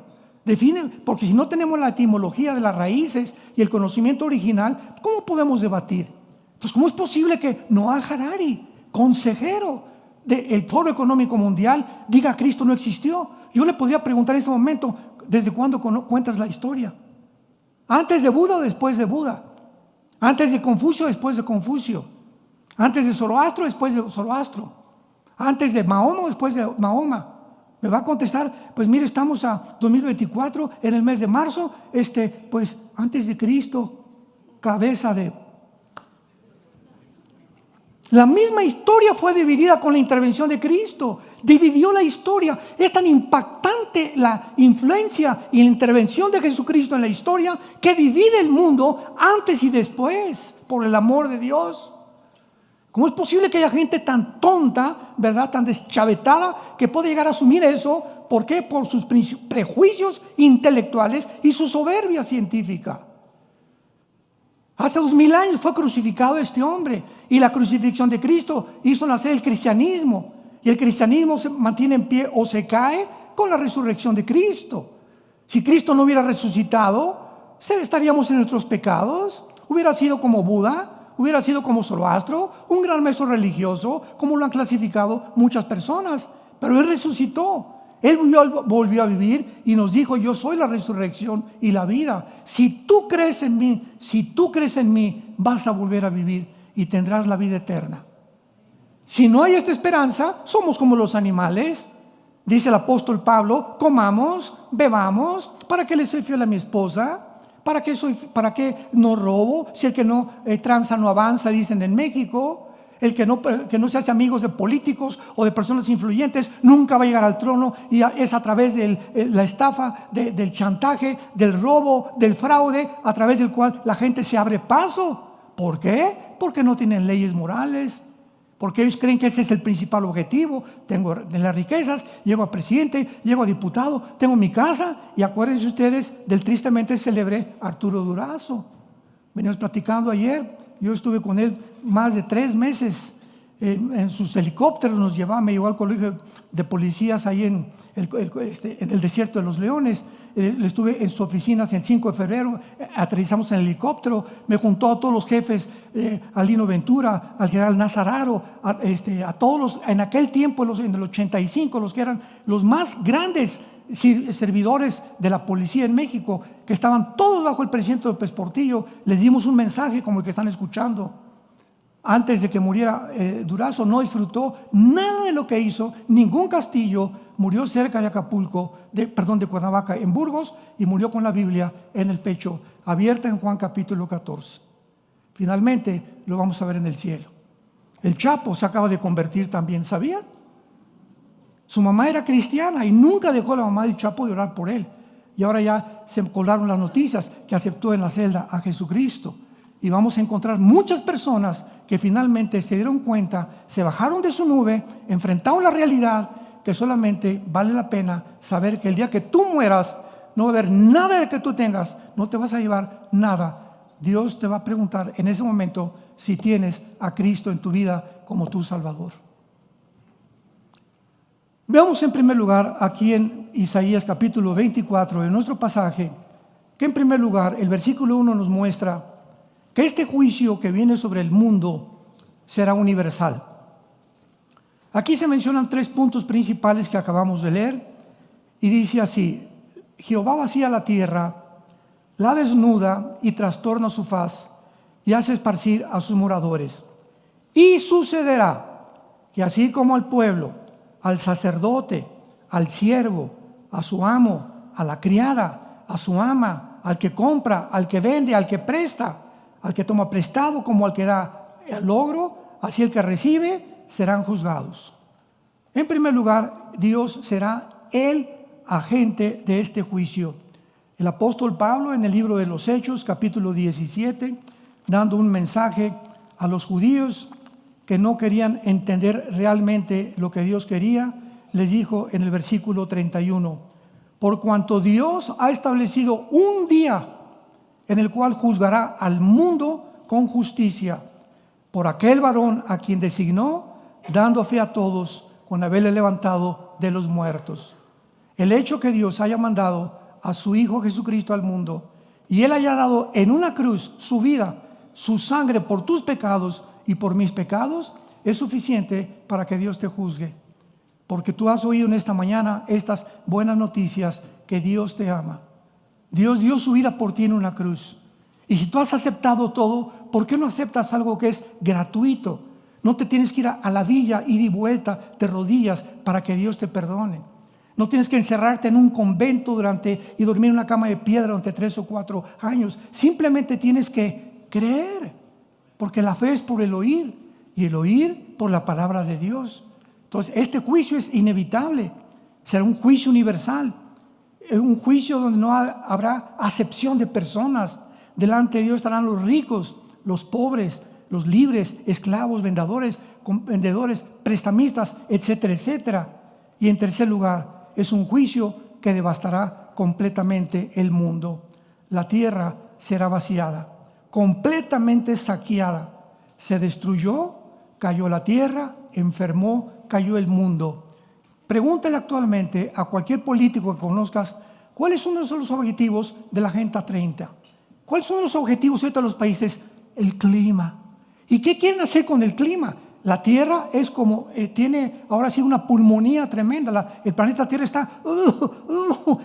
Porque si no tenemos la etimología de las raíces y el conocimiento original, ¿cómo podemos debatir? Entonces, ¿cómo es posible que Noah Harari, consejero del Foro Económico Mundial, diga: Cristo no existió? Yo le podría preguntar en este momento: ¿desde cuándo cuentas la historia? ¿Antes de Buda o después de Buda? ¿Antes de Confucio o después de Confucio? ¿Antes de Zoroastro o después de Zoroastro? ¿Antes de Mahoma o después de Mahoma? Me va a contestar: pues mire, estamos a 2024, en el mes de marzo, pues antes de Cristo, cabeza de... La misma historia fue dividida con la intervención de Cristo. Dividió la historia. Es tan impactante la influencia y la intervención de Jesucristo en la historia, que divide el mundo antes y después, por el amor de Dios. ¿Cómo es posible que haya gente tan tonta, verdad, tan deschavetada, que puede llegar a asumir eso? ¿Por qué? Por sus prejuicios intelectuales y su soberbia científica. Hace 2000 años fue crucificado este hombre, y la crucifixión de Cristo hizo nacer el cristianismo, y el cristianismo se mantiene en pie o se cae con la resurrección de Cristo. Si Cristo no hubiera resucitado, estaríamos en nuestros pecados. Hubiera sido como Buda, hubiera sido como Zoroastro, un gran maestro religioso, como lo han clasificado muchas personas. Pero Él resucitó. Él volvió a vivir y nos dijo: yo soy la resurrección y la vida. Si tú crees en mí, vas a volver a vivir y tendrás la vida eterna. Si no hay esta esperanza, somos como los animales. Dice el apóstol Pablo: comamos, bebamos. ¿Para qué le soy fiel a mi esposa? ¿Para qué no robo? Si el que no tranza no avanza, dicen en México. El que no se hace amigos de políticos o de personas influyentes nunca va a llegar al trono, y es a través de la estafa, del chantaje, del robo, del fraude, a través del cual la gente se abre paso. ¿Por qué? Porque no tienen leyes morales, porque ellos creen que ese es el principal objetivo. Tengo las riquezas, llego a presidente, llego a diputado, tengo mi casa. Y acuérdense ustedes del tristemente célebre Arturo Durazo. Venimos platicando ayer. Yo estuve con él más de 3 meses en sus helicópteros. Me llevó al colegio de policías ahí en el desierto de los Leones. Estuve en sus oficinas el 5 de febrero, aterrizamos en el helicóptero. Me juntó a todos los jefes, a Lino Ventura, al general Nazararo, a todos en aquel tiempo, en el 85, los que eran los más grandes servidores de la policía en México, que estaban todos bajo el presidente López Portillo. Les dimos un mensaje como el que están escuchando. Antes de que muriera Durazo, no disfrutó nada de lo que hizo, ningún castillo. Murió cerca de de Cuernavaca, en Burgos, y murió con la Biblia en el pecho, abierta en Juan capítulo 14. Finalmente lo vamos a ver en el cielo. El Chapo se acaba de convertir también, ¿sabían? Su mamá era cristiana y nunca dejó a la mamá del Chapo de orar por él. Y ahora ya se colaron las noticias que aceptó en la celda a Jesucristo. Y vamos a encontrar muchas personas que finalmente se dieron cuenta, se bajaron de su nube, enfrentaron la realidad, que solamente vale la pena saber que el día que tú mueras, no va a haber nada de que tú tengas, no te vas a llevar nada. Dios te va a preguntar en ese momento si tienes a Cristo en tu vida como tu Salvador. Veamos en primer lugar aquí en Isaías capítulo 24, en nuestro pasaje, que en primer lugar el versículo 1 nos muestra que este juicio que viene sobre el mundo será universal. Aquí se mencionan 3 puntos principales que acabamos de leer, y dice así: Jehová vacía la tierra, la desnuda y trastorna su faz, y hace esparcir a sus moradores. Y sucederá que así como al pueblo, al sacerdote, al siervo, a su amo, a la criada, a su ama, al que compra, al que vende, al que presta, al que toma prestado como al que da el logro, así el que recibe, serán juzgados. En primer lugar, Dios será el agente de este juicio. El apóstol Pablo, en el libro de los Hechos, capítulo 17, dando un mensaje a los judíos que no querían entender realmente lo que Dios quería, les dijo en el versículo 31: por cuanto Dios ha establecido un día en el cual juzgará al mundo con justicia, por aquel varón a quien designó, dando fe a todos con haberle levantado de los muertos. El hecho que Dios haya mandado a su Hijo Jesucristo al mundo, y Él haya dado en una cruz su vida, su sangre por tus pecados y por mis pecados, es suficiente para que Dios te juzgue. Porque tú has oído en esta mañana estas buenas noticias, que Dios te ama. Dios dio su vida por ti en una cruz. Y si tú has aceptado todo, ¿por qué no aceptas algo que es gratuito? No te tienes que ir a la villa, ir y vuelta de rodillas para que Dios te perdone. No tienes que encerrarte en un convento y dormir en una cama de piedra durante 3 o 4 años. Simplemente tienes que creer, porque la fe es por el oír, y el oír por la palabra de Dios. Entonces, este juicio es inevitable. Será un juicio universal, un juicio donde no habrá acepción de personas. Delante de Dios estarán los ricos, los pobres, los libres, esclavos, vendedores, prestamistas, etcétera, etcétera. Y en tercer lugar, es un juicio que devastará completamente el mundo. La tierra será vaciada, completamente saqueada. Se destruyó, cayó la tierra, enfermó, cayó el mundo. Pregúntale actualmente a cualquier político que conozcas, ¿cuáles son los objetivos de la Agenda 30? ¿Cuáles son los objetivos de los países? El clima. ¿Y qué quieren hacer con el clima? La Tierra es como, tiene ahora sí una pulmonía tremenda. El planeta Tierra está,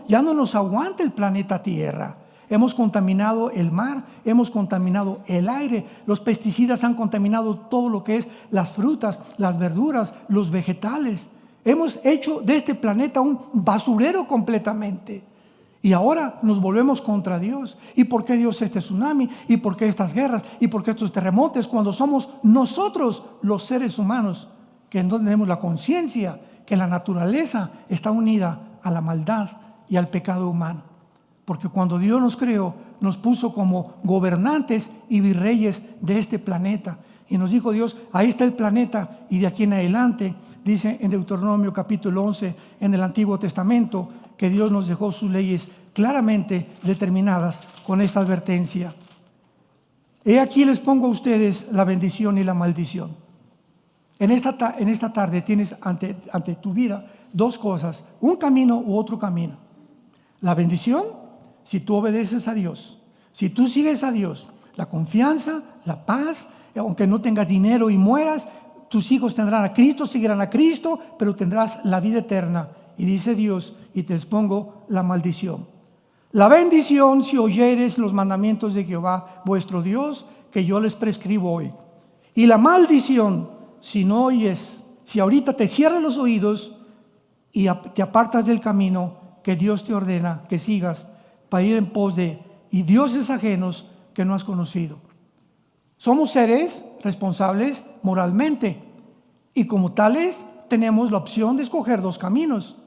ya no nos aguanta el planeta Tierra. Hemos contaminado el mar, hemos contaminado el aire, los pesticidas han contaminado todo lo que es las frutas, las verduras, los vegetales. Hemos hecho de este planeta un basurero completamente. Y ahora nos volvemos contra Dios. ¿Y por qué Dios este tsunami? ¿Y por qué estas guerras? ¿Y por qué estos terremotos? Cuando somos nosotros los seres humanos que no tenemos la conciencia que la naturaleza está unida a la maldad y al pecado humano. Porque cuando Dios nos creó, nos puso como gobernantes y virreyes de este planeta. Y nos dijo Dios, ahí está el planeta, y de aquí en adelante, dice en Deuteronomio capítulo 11, en el Antiguo Testamento, que Dios nos dejó sus leyes claramente determinadas con esta advertencia. He aquí les pongo a ustedes la bendición y la maldición. En esta tarde tienes ante tu vida dos cosas, un camino u otro camino. La bendición, si tú obedeces a Dios, si tú sigues a Dios, la confianza, la paz, aunque no tengas dinero y mueras, tus hijos tendrán a Cristo, seguirán a Cristo, pero tendrás la vida eterna. Y dice Dios, y te les pongo la maldición. La bendición, si oyeres los mandamientos de Jehová, vuestro Dios, que yo les prescribo hoy. Y la maldición, si no oyes, si ahorita te cierras los oídos y te apartas del camino que Dios te ordena que sigas para ir en pos de y dioses ajenos que no has conocido. Somos seres responsables moralmente y como tales tenemos la opción de escoger dos caminos.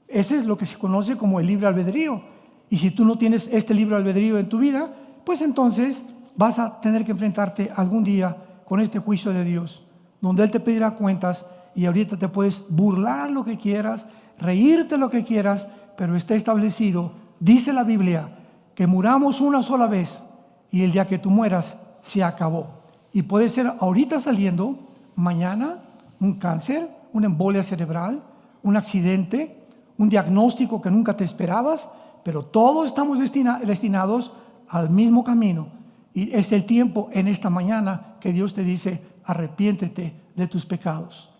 Ese es lo que se conoce como el libre albedrío. Y si tú no tienes este libre albedrío en tu vida, pues entonces vas a tener que enfrentarte algún día con este juicio de Dios, donde Él te pedirá cuentas y ahorita te puedes burlar lo que quieras, reírte lo que quieras, pero está establecido, dice la Biblia, que muramos una sola vez y el día que tú mueras se acabó. Y puede ser ahorita saliendo, mañana, un cáncer, una embolia cerebral, un accidente, un diagnóstico que nunca te esperabas, pero todos estamos destinados al mismo camino. Y es el tiempo en esta mañana que Dios te dice, arrepiéntete de tus pecados.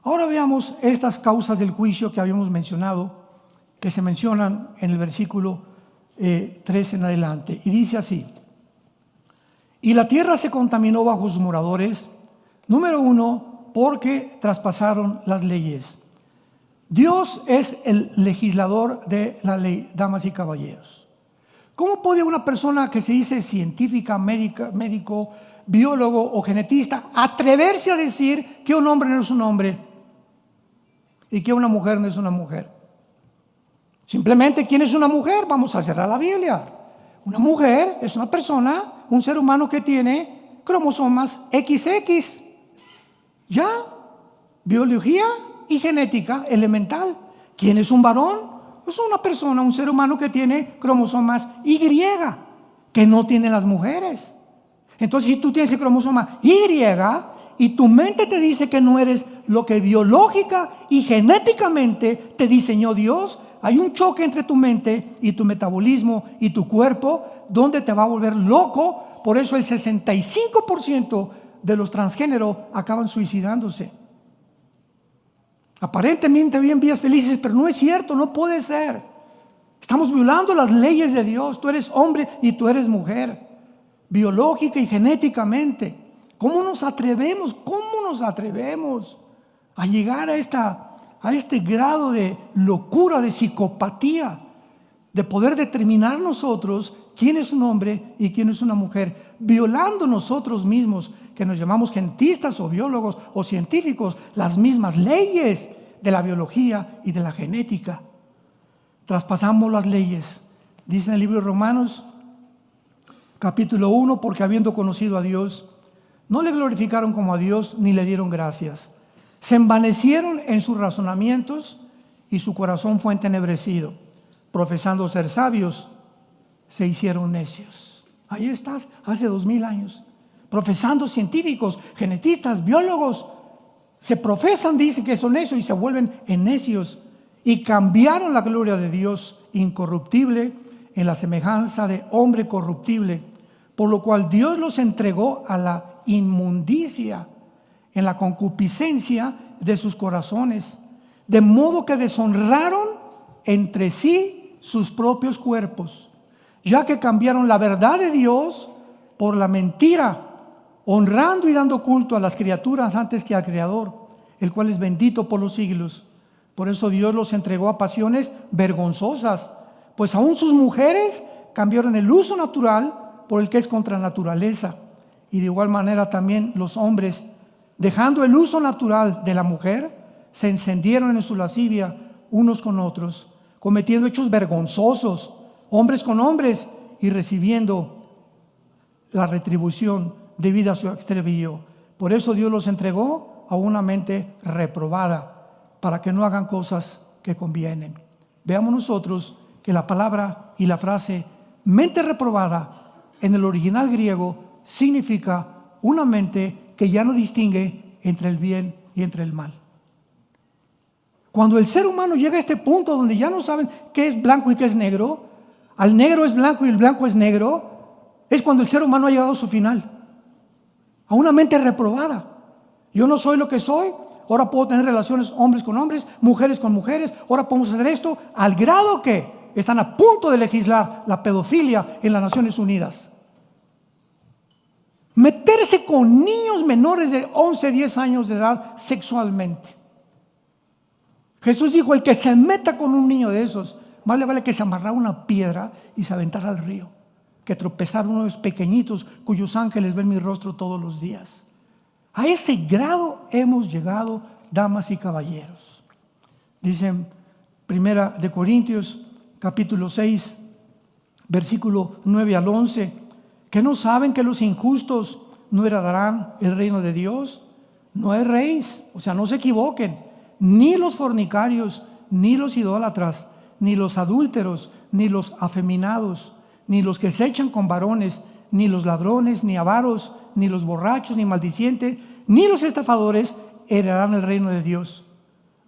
Ahora veamos estas causas del juicio que habíamos mencionado, que se mencionan en el versículo 3 en adelante. Y dice así, y la tierra se contaminó bajo sus moradores, número 1, porque traspasaron las leyes. Dios es el legislador de la ley, damas y caballeros. ¿Cómo puede una persona que se dice científica, médico, biólogo o genetista atreverse a decir que un hombre no es un hombre y que una mujer no es una mujer? Simplemente, ¿quién es una mujer? Vamos a cerrar la Biblia. Una mujer es una persona, un ser humano que tiene cromosomas XX. ¿Ya? Biología y genética elemental. ¿Quién es un varón? Es una persona, un ser humano que tiene cromosomas Y, que no tienen las mujeres. Entonces, si tú tienes el cromosoma Y y tu mente te dice que no eres lo que biológica y genéticamente te diseñó Dios, hay un choque entre tu mente y tu metabolismo y tu cuerpo donde te va a volver loco. Por eso el 65% de los transgéneros acaban suicidándose. Aparentemente viven vidas felices, pero no es cierto, no puede ser. Estamos violando las leyes de Dios. Tú eres hombre y tú eres mujer, biológica y genéticamente. ¿Cómo nos atrevemos a llegar a este grado de locura, de psicopatía, de poder determinar nosotros quién es un hombre y quién es una mujer, violando nosotros mismos, que nos llamamos genetistas o biólogos o científicos, las mismas leyes de la biología y de la genética? Traspasamos las leyes. Dice en el libro de Romanos, capítulo 1, porque habiendo conocido a Dios, No le glorificaron como a Dios ni le dieron gracias. Se envanecieron en sus razonamientos y su corazón fue entenebrecido. Profesando ser sabios, se hicieron necios. Ahí estás, hace 2000 años. Profesando científicos, genetistas, biólogos, se profesan, dicen que son necios y se vuelven en necios. Y cambiaron la gloria de Dios incorruptible en la semejanza de hombre corruptible, por lo cual Dios los entregó a la inmundicia en la concupiscencia de sus corazones, de modo que deshonraron entre sí sus propios cuerpos, ya que cambiaron la verdad de Dios por la mentira, honrando y dando culto a las criaturas antes que al Creador, el cual es bendito por los siglos. Por eso Dios los entregó a pasiones vergonzosas, pues aún sus mujeres cambiaron el uso natural por el que es contra naturaleza. Y de igual manera también los hombres, dejando el uso natural de la mujer, se encendieron en su lascivia unos con otros, cometiendo hechos vergonzosos, hombres con hombres, y recibiendo la retribución debida a su extravío. Por eso Dios los entregó a una mente reprobada, para que no hagan cosas que convienen. Veamos nosotros que la palabra y la frase mente reprobada en el original griego significa una mente que ya no distingue entre el bien y entre el mal. Cuando el ser humano llega a este punto donde ya no saben qué es blanco y qué es negro, al negro es blanco y el blanco es negro, es cuando el ser humano ha llegado a su final, a una mente reprobada. Yo no soy lo que soy, ahora puedo tener relaciones hombres con hombres, mujeres con mujeres, ahora podemos hacer esto, al grado que están a punto de legislar la pedofilia en las Naciones Unidas. Meterse con niños menores de 11, 10 años de edad sexualmente. Jesús dijo, el que se meta con un niño de esos, más le vale que se amarrara una piedra y se aventara al río, que tropezar uno de los pequeñitos cuyos ángeles ven mi rostro todos los días. A ese grado hemos llegado, damas y caballeros. Dicen Primera de Corintios, capítulo 6, versículo 9 al 11, que no saben que los injustos no heredarán el reino de Dios. No erréis, o sea, no se equivoquen, ni los fornicarios, ni los idólatras, ni los adúlteros, ni los afeminados, ni los que se echan con varones, ni los ladrones, ni avaros, ni los borrachos, ni maldicientes, ni los estafadores heredarán el reino de Dios.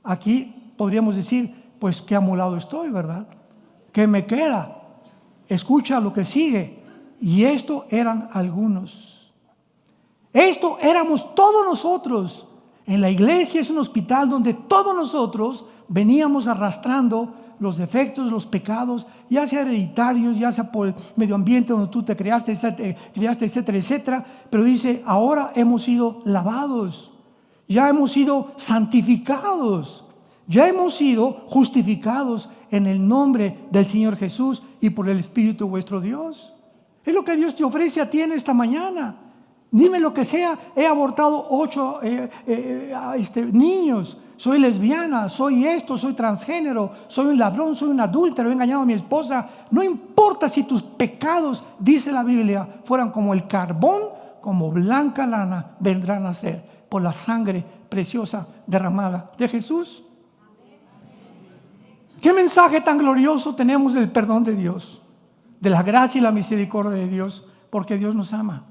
Aquí podríamos decir, pues qué amolado estoy, ¿verdad? ¿Qué me queda? Escucha lo que sigue. Y esto eran algunos. Esto éramos todos nosotros. En la iglesia es un hospital donde todos nosotros veníamos arrastrando los defectos, los pecados, ya sea hereditarios, ya sea por el medio ambiente donde tú te criaste, etcétera, etcétera. Pero dice, ahora hemos sido lavados, ya hemos sido santificados, ya hemos sido justificados en el nombre del Señor Jesús y por el Espíritu vuestro Dios. Es lo que Dios te ofrece a ti en esta mañana. Dime lo que sea, he abortado 8 niños, soy lesbiana, soy esto, soy transgénero, soy un ladrón, soy un adúltero, he engañado a mi esposa. No importa si tus pecados, dice la Biblia, fueran como el carbón, como blanca lana, vendrán a ser por la sangre preciosa derramada de Jesús. ¿Qué mensaje tan glorioso tenemos del perdón de Dios, de la gracia y la misericordia de Dios? Porque Dios nos ama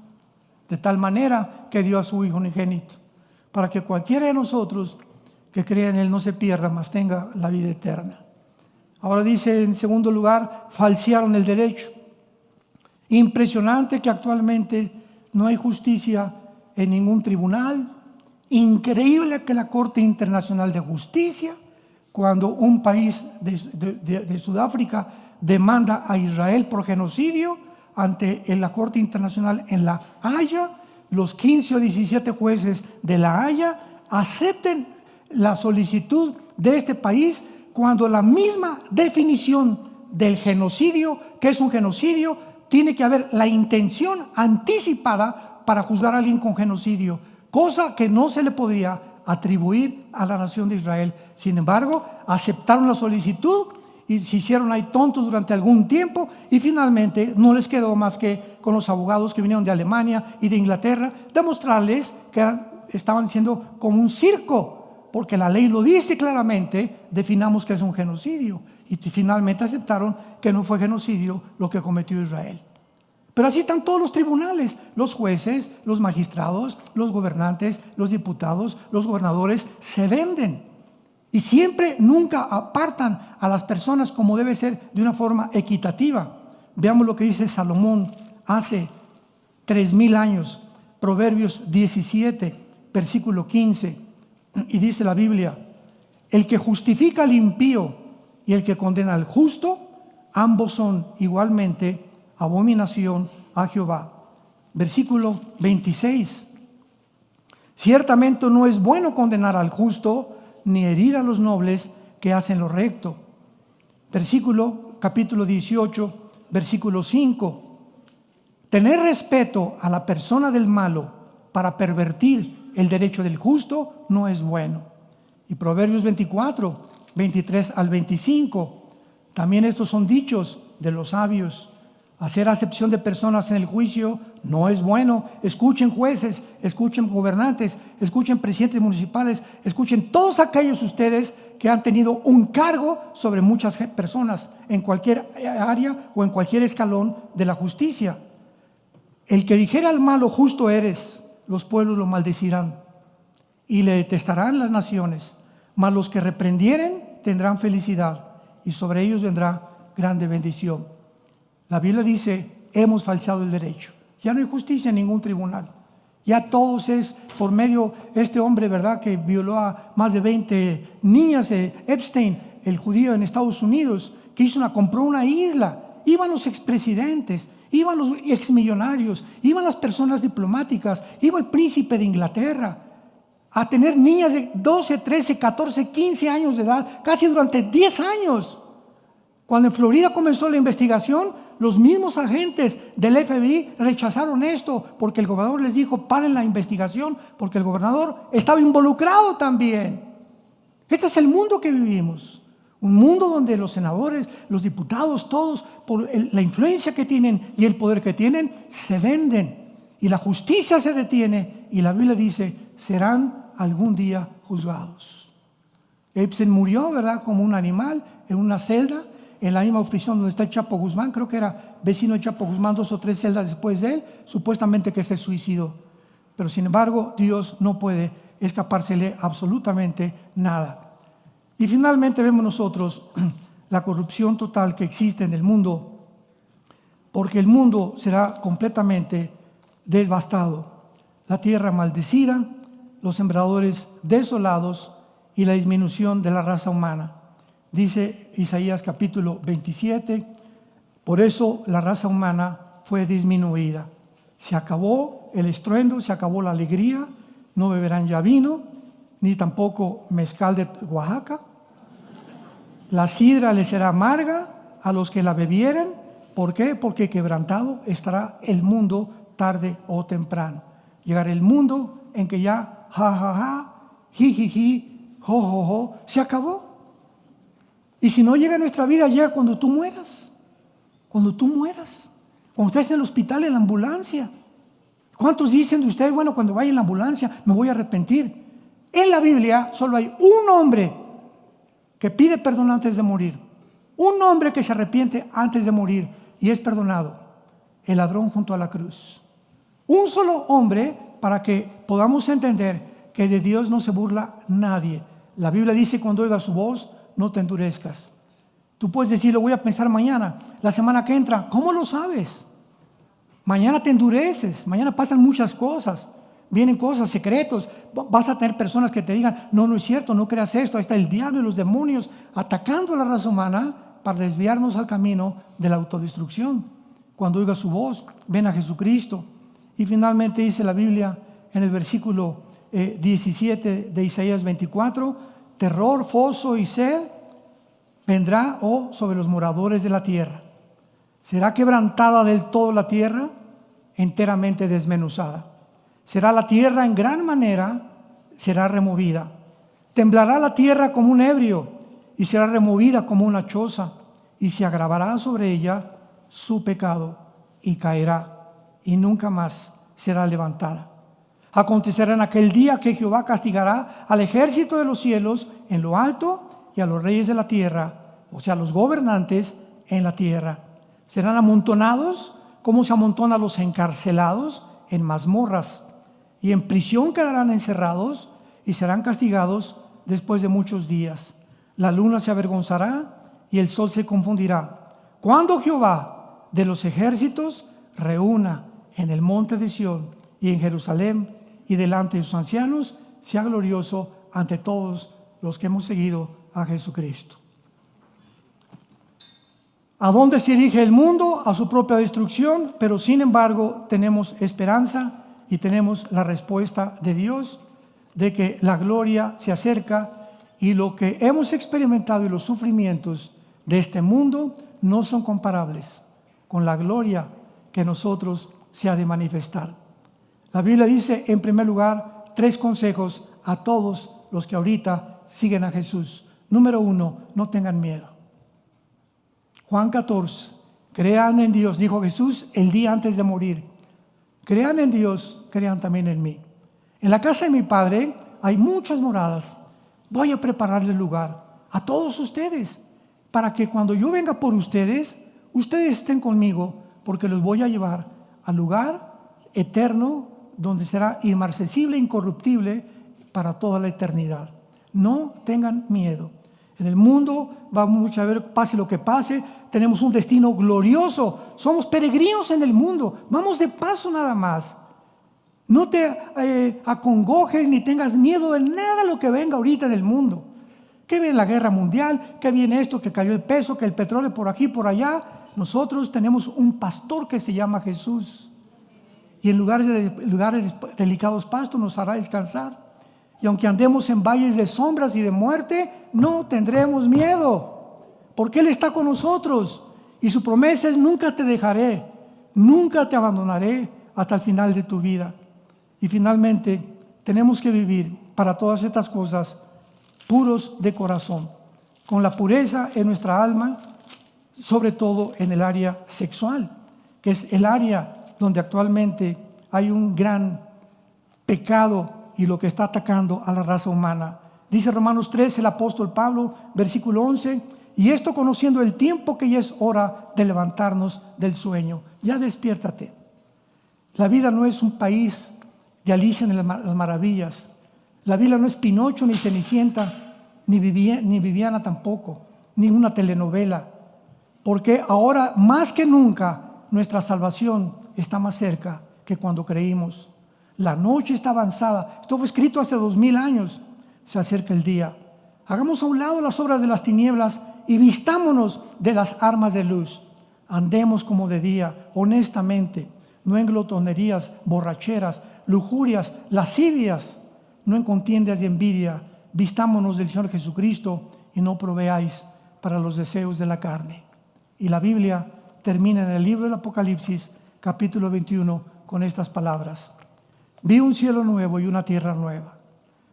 de tal manera que dio a su Hijo unigénito, para que cualquiera de nosotros que crea en Él no se pierda, mas tenga la vida eterna. Ahora dice en segundo lugar, falsearon el derecho. Impresionante que actualmente no hay justicia en ningún tribunal. Increíble que la Corte Internacional de Justicia, cuando un país de Sudáfrica demanda a Israel por genocidio, ante la Corte Internacional en La Haya, los 15 o 17 jueces de La Haya acepten la solicitud de este país cuando la misma definición del genocidio, que es un genocidio, tiene que haber la intención anticipada para juzgar a alguien con genocidio, cosa que no se le podría atribuir a la nación de Israel. Sin embargo, aceptaron la solicitud y se hicieron ahí tontos durante algún tiempo y finalmente no les quedó más que con los abogados que vinieron de Alemania y de Inglaterra demostrarles que estaban siendo como un circo, porque la ley lo dice claramente, definamos que es un genocidio y finalmente aceptaron que no fue genocidio lo que cometió Israel. Pero así están todos los tribunales, los jueces, los magistrados, los gobernantes, los diputados, los gobernadores, se venden. Y siempre, nunca apartan a las personas como debe ser de una forma equitativa. Veamos lo que dice Salomón hace 3000 años, Proverbios 17, versículo 15. Y dice la Biblia: el que justifica al impío y el que condena al justo, ambos son igualmente abominación a Jehová. Versículo 26. Ciertamente no es bueno condenar al justo, ni herir a los nobles que hacen lo recto. Capítulo 18, versículo 5. Tener respeto a la persona del malo para pervertir el derecho del justo no es bueno. Y Proverbios 24, 23 al 25. También estos son dichos de los sabios. Hacer acepción de personas en el juicio no es bueno. Escuchen jueces, escuchen gobernantes, escuchen presidentes municipales, escuchen todos aquellos ustedes que han tenido un cargo sobre muchas personas en cualquier área o en cualquier escalón de la justicia. El que dijera al malo justo eres, los pueblos lo maldecirán y le detestarán las naciones, mas los que reprendieren tendrán felicidad y sobre ellos vendrá grande bendición. La Biblia dice, hemos falseado el derecho. Ya no hay justicia en ningún tribunal. Ya todos es por medio de este hombre, ¿verdad?, que violó a más de 20 niñas, Epstein, el judío en Estados Unidos, que compró una isla. Iban los expresidentes, iban los exmillonarios, iban las personas diplomáticas, iba el príncipe de Inglaterra a tener niñas de 12, 13, 14, 15 años de edad, casi durante 10 años. Cuando en Florida comenzó la investigación, los mismos agentes del FBI rechazaron esto porque el gobernador les dijo, paren la investigación, porque el gobernador estaba involucrado también. Este es el mundo que vivimos. Un mundo donde los senadores, los diputados, todos, por la influencia que tienen y el poder que tienen, se venden. Y la justicia se detiene y la Biblia dice, serán algún día juzgados. Epstein murió, ¿verdad?, como un animal en una celda, en la misma prisión donde está el Chapo Guzmán. Creo que era vecino de Chapo Guzmán 2 o 3 celdas después de él, supuestamente que se suicidó. Pero sin embargo, Dios no puede escapársele absolutamente nada. Y finalmente vemos nosotros la corrupción total que existe en el mundo, porque el mundo será completamente devastado. La tierra maldecida, los sembradores desolados y la disminución de la raza humana. Dice Isaías capítulo 27, por eso la raza humana fue disminuida. Se acabó el estruendo, se acabó la alegría, no beberán ya vino, ni tampoco mezcal de Oaxaca. La sidra les será amarga a los que la bebieren. ¿Por qué? Porque quebrantado estará el mundo tarde o temprano. Llegará el mundo en que ya jijiji, jo, se acabó. Y si no llega a nuestra vida, llega cuando tú mueras. Cuando tú mueras. Cuando estés en el hospital, en la ambulancia. ¿Cuántos dicen de ustedes, bueno, cuando vaya en la ambulancia me voy a arrepentir? En la Biblia solo hay un hombre que pide perdón antes de morir. Un hombre que se arrepiente antes de morir y es perdonado. El ladrón junto a la cruz. Un solo hombre para que podamos entender que de Dios no se burla nadie. La Biblia dice, cuando oigas su voz, no te endurezcas. Tú puedes decir, lo voy a pensar mañana, la semana que entra. ¿Cómo lo sabes? Mañana te endureces, mañana pasan muchas cosas. Vienen cosas, secretos. Vas a tener personas que te digan, no es cierto, no creas esto. Ahí está el diablo y los demonios atacando a la raza humana para desviarnos al camino de la autodestrucción. Cuando oigas su voz, ven a Jesucristo. Y finalmente dice la Biblia en el versículo 17 de Isaías 24, terror, foso y sed vendrá sobre los moradores de la tierra. Será quebrantada del todo la tierra, enteramente desmenuzada. Será la tierra en gran manera, será removida. Temblará la tierra como un ebrio y será removida como una choza. y se agravará sobre ella su pecado y caerá y nunca más será levantada. Acontecerá en aquel día que Jehová castigará al ejército de los cielos en lo alto y a los reyes de la tierra, o sea, los gobernantes en la tierra. Serán amontonados como se amontonan los encarcelados en mazmorras, y en prisión quedarán encerrados y serán castigados después de muchos días. La luna se avergonzará y el sol se confundirá, cuando Jehová de los ejércitos reúna en el monte de Sión y en Jerusalén y delante de sus ancianos, sea glorioso ante todos los que hemos seguido a Jesucristo. ¿A dónde se dirige el mundo? A su propia destrucción, pero sin embargo tenemos esperanza y tenemos la respuesta de Dios de que la gloria se acerca, y lo que hemos experimentado y los sufrimientos de este mundo no son comparables con la gloria que nosotros se ha de manifestar. La Biblia dice, en primer lugar, 3 consejos a todos los que ahorita siguen a Jesús. Número 1, no tengan miedo. Juan 14, crean en Dios, dijo Jesús el día antes de morir. Crean en Dios, crean también en mí. En la casa de mi Padre hay muchas moradas. Voy a prepararle lugar a todos ustedes, para que cuando yo venga por ustedes, ustedes estén conmigo, porque los voy a llevar al lugar eterno, donde será inmarcesible, incorruptible, para toda la eternidad. No tengan miedo. En el mundo vamos a ver, pase lo que pase, tenemos un destino glorioso. Somos peregrinos en el mundo, vamos de paso nada más. No te acongojes ni tengas miedo de nada lo que venga ahorita en el mundo. Que viene la guerra mundial, que viene esto, que cayó el peso, que el petróleo por aquí, por allá. Nosotros tenemos un pastor que se llama Jesús. Y en lugares delicados pastos nos hará descansar. Y aunque andemos en valles de sombras y de muerte, no tendremos miedo, porque Él está con nosotros. Y su promesa es: nunca te dejaré, nunca te abandonaré hasta el final de tu vida. Y finalmente, tenemos que vivir para todas estas cosas puros de corazón, con la pureza en nuestra alma, sobre todo en el área sexual, que es el área donde actualmente hay un gran pecado y lo que está atacando a la raza humana. Dice Romanos 3, el apóstol Pablo, versículo 11, y esto conociendo el tiempo que ya es hora de levantarnos del sueño. Ya despiértate. La vida no es un país de Alicia en las Maravillas. La Biblia no es Pinocho, ni Cenicienta, ni Viviana tampoco, ni una telenovela. Porque ahora, más que nunca, nuestra salvación está más cerca que cuando creímos. La noche está avanzada. Esto fue escrito hace 2000 años. Se acerca el día. Hagamos a un lado las obras de las tinieblas y vistámonos de las armas de luz. Andemos como de día, honestamente, no en glotonerías, borracheras, lujurias, lascivias, no en contiendas y envidia. Vistámonos del Señor Jesucristo y no proveáis para los deseos de la carne. Y la Biblia termina en el libro del Apocalipsis, capítulo 21, con estas palabras: vi un cielo nuevo y una tierra nueva,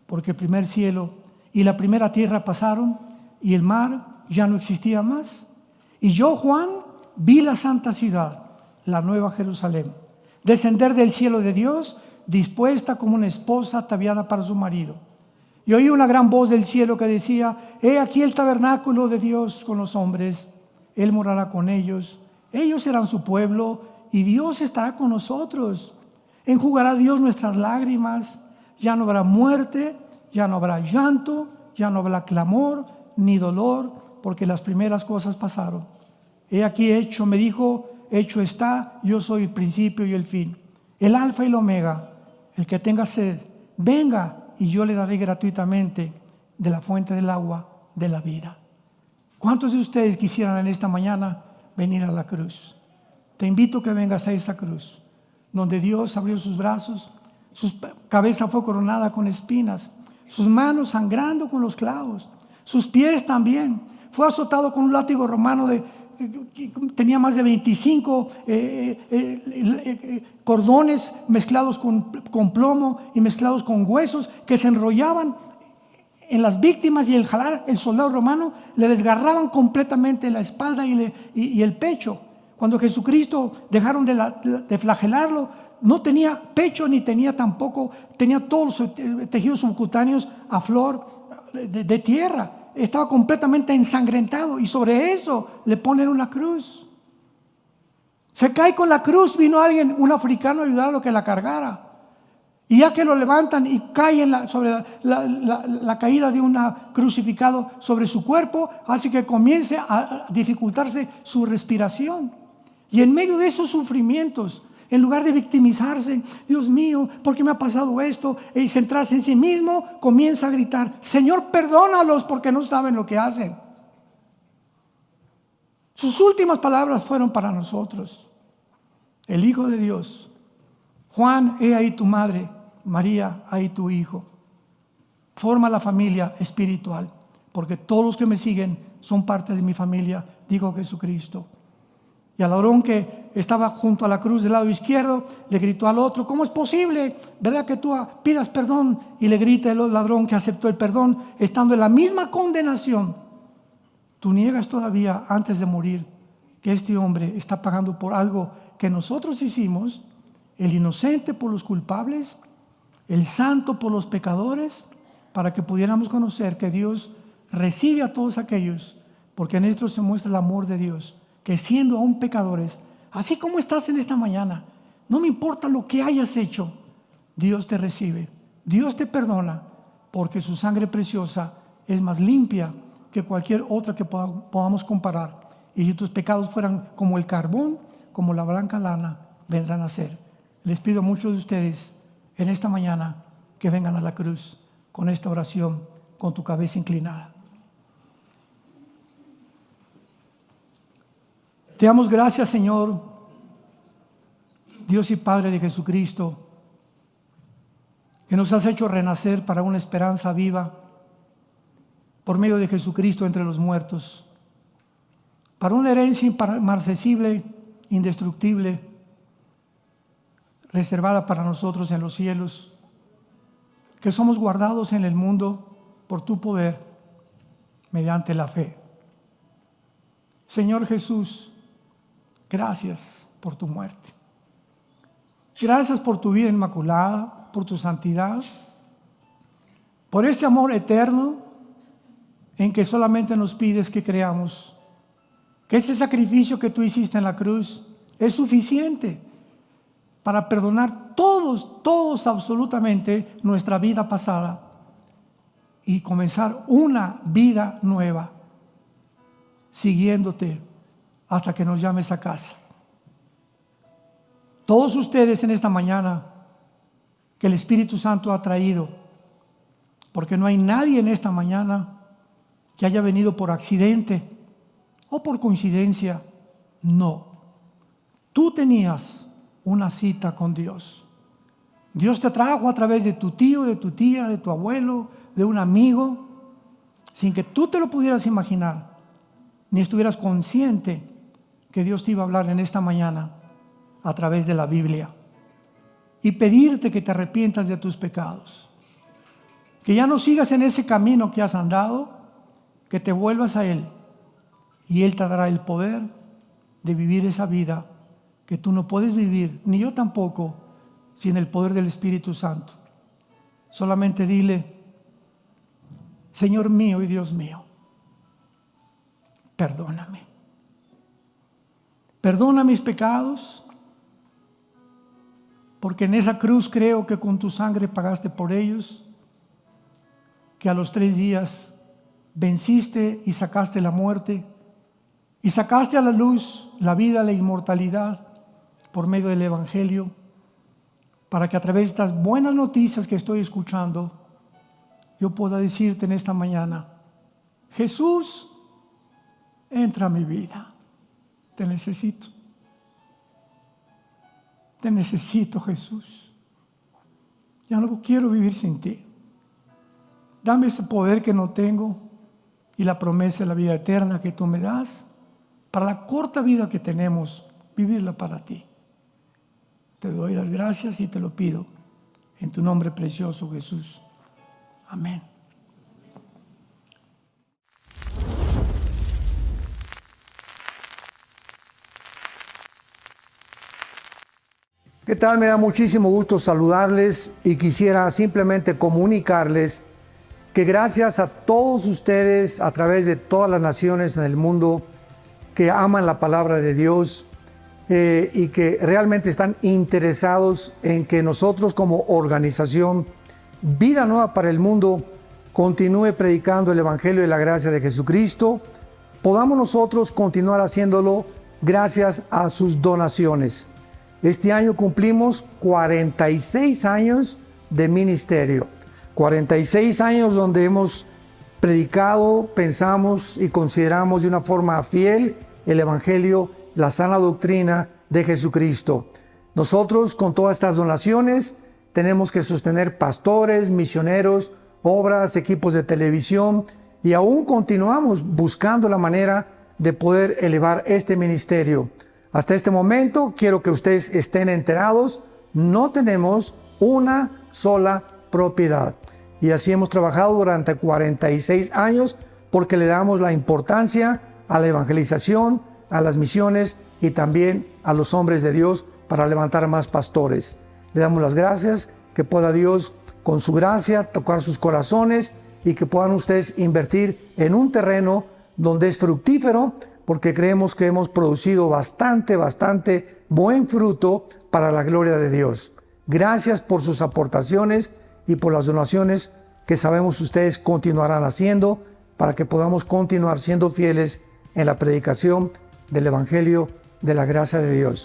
porque el primer cielo y la primera tierra pasaron y el mar ya no existía más. Y yo, Juan, vi la santa ciudad, la nueva Jerusalén, descender del cielo de Dios, dispuesta como una esposa ataviada para su marido. Y oí una gran voz del cielo que decía: he aquí el tabernáculo de Dios con los hombres, Él morará con ellos, ellos serán su pueblo y Dios estará con nosotros. Enjugará Dios nuestras lágrimas, ya no habrá muerte, ya no habrá llanto, ya no habrá clamor ni dolor, porque las primeras cosas pasaron. He aquí hecho, me dijo, hecho está, yo soy el principio y el fin, el alfa y el omega. El que tenga sed, venga y yo le daré gratuitamente de la fuente del agua de la vida. ¿Cuántos de ustedes quisieran en esta mañana venir a la cruz? Te invito a que vengas a esa cruz, donde Dios abrió sus brazos, su cabeza fue coronada con espinas, sus manos sangrando con los clavos, sus pies también. Fue azotado con un látigo romano que tenía más de 25 cordones mezclados con plomo y mezclados con huesos que se enrollaban en las víctimas y el jalar, el soldado romano le desgarraban completamente la espalda y el pecho. Cuando Jesucristo dejaron de flagelarlo, no tenía pecho ni tenía tampoco, tenía todos los tejidos subcutáneos a flor de tierra. Estaba completamente ensangrentado y sobre eso le ponen una cruz. Se cae con la cruz, vino alguien, un africano, a ayudarlo a que la cargara. Y ya que lo levantan y cae sobre la caída de un crucificado sobre su cuerpo, hace que comience a dificultarse su respiración. Y en medio de esos sufrimientos, en lugar de victimizarse, Dios mío, ¿por qué me ha pasado esto? Y centrarse en sí mismo, comienza a gritar, Señor, perdónalos porque no saben lo que hacen. Sus últimas palabras fueron para nosotros. El Hijo de Dios. Juan, he ahí tu madre. María, ahí tu hijo. Forma la familia espiritual, porque todos los que me siguen son parte de mi familia, dijo Jesucristo. Y al ladrón que estaba junto a la cruz del lado izquierdo, le gritó al otro, ¿cómo es posible, verdad, que tú pidas perdón? Y le grita el ladrón que aceptó el perdón, estando en la misma condenación. Tú niegas todavía antes de morir que este hombre está pagando por algo que nosotros hicimos, el inocente por los culpables, el santo por los pecadores, para que pudiéramos conocer que Dios recibe a todos aquellos, porque en esto se muestra el amor de Dios, que siendo aún pecadores, así como estás en esta mañana, no me importa lo que hayas hecho, Dios te recibe, Dios te perdona, porque su sangre preciosa es más limpia que cualquier otra que podamos comparar. Y si tus pecados fueran como el carbón, como la blanca lana, vendrán a ser. Les pido a muchos de ustedes en esta mañana que vengan a la cruz con esta oración, con tu cabeza inclinada. Te damos gracias, Señor, Dios y Padre de Jesucristo, que nos has hecho renacer para una esperanza viva por medio de Jesucristo entre los muertos, para una herencia inmarcesible, indestructible, reservada para nosotros en los cielos, que somos guardados en el mundo por tu poder mediante la fe. Señor Jesús, gracias por tu muerte. Gracias por tu vida inmaculada, por tu santidad, por ese amor eterno en que solamente nos pides que creamos que ese sacrificio que tú hiciste en la cruz es suficiente para perdonar todos absolutamente nuestra vida pasada y comenzar una vida nueva, siguiéndote hasta que nos llames a casa. Todos ustedes en esta mañana que el Espíritu Santo ha traído, porque no hay nadie en esta mañana que haya venido por accidente o por coincidencia, no. Tú tenías una cita con Dios. Dios te trajo a través de tu tío, de tu tía, de tu abuelo, de un amigo, sin que tú te lo pudieras imaginar, ni estuvieras consciente que Dios te iba a hablar en esta mañana a través de la Biblia y pedirte que te arrepientas de tus pecados, que ya no sigas en ese camino que has andado, que te vuelvas a Él y Él te dará el poder de vivir esa vida que tú no puedes vivir, ni yo tampoco, sin el poder del Espíritu Santo. Solamente dile, Señor mío y Dios mío, perdóname. Perdona mis pecados, porque en esa cruz creo que con tu sangre pagaste por ellos, que a los 3 días venciste y sacaste la muerte, y sacaste a la luz la vida, la inmortalidad, por medio del Evangelio, para que a través de estas buenas noticias que estoy escuchando, yo pueda decirte en esta mañana, Jesús, entra a mi vida, te necesito. Te necesito, Jesús. Ya no quiero vivir sin ti. Dame ese poder que no tengo y la promesa de la vida eterna que tú me das, para la corta vida que tenemos, vivirla para ti. Te doy las gracias y te lo pido en tu nombre precioso, Jesús. Amén. ¿Qué tal? Me da muchísimo gusto saludarles y quisiera simplemente comunicarles que gracias a todos ustedes a través de todas las naciones en el mundo que aman la palabra de Dios y que realmente están interesados en que nosotros como organización Vida Nueva para el Mundo continúe predicando el Evangelio de la gracia de Jesucristo, podamos nosotros continuar haciéndolo gracias a sus donaciones. Este año cumplimos 46 años de ministerio, 46 años donde hemos predicado, pensamos y consideramos de una forma fiel el Evangelio, la sana doctrina de Jesucristo. Nosotros con todas estas donaciones tenemos que sostener pastores, misioneros, obras, equipos de televisión y aún continuamos buscando la manera de poder elevar este ministerio. Hasta este momento, quiero que ustedes estén enterados, no tenemos una sola propiedad. Y así hemos trabajado durante 46 años porque le damos la importancia a la evangelización, a las misiones y también a los hombres de Dios para levantar más pastores. Le damos las gracias, que pueda Dios con su gracia tocar sus corazones y que puedan ustedes invertir en un terreno donde es fructífero, porque creemos que hemos producido bastante buen fruto para la gloria de Dios. Gracias por sus aportaciones y por las donaciones que sabemos ustedes continuarán haciendo para que podamos continuar siendo fieles en la predicación del Evangelio de la gracia de Dios.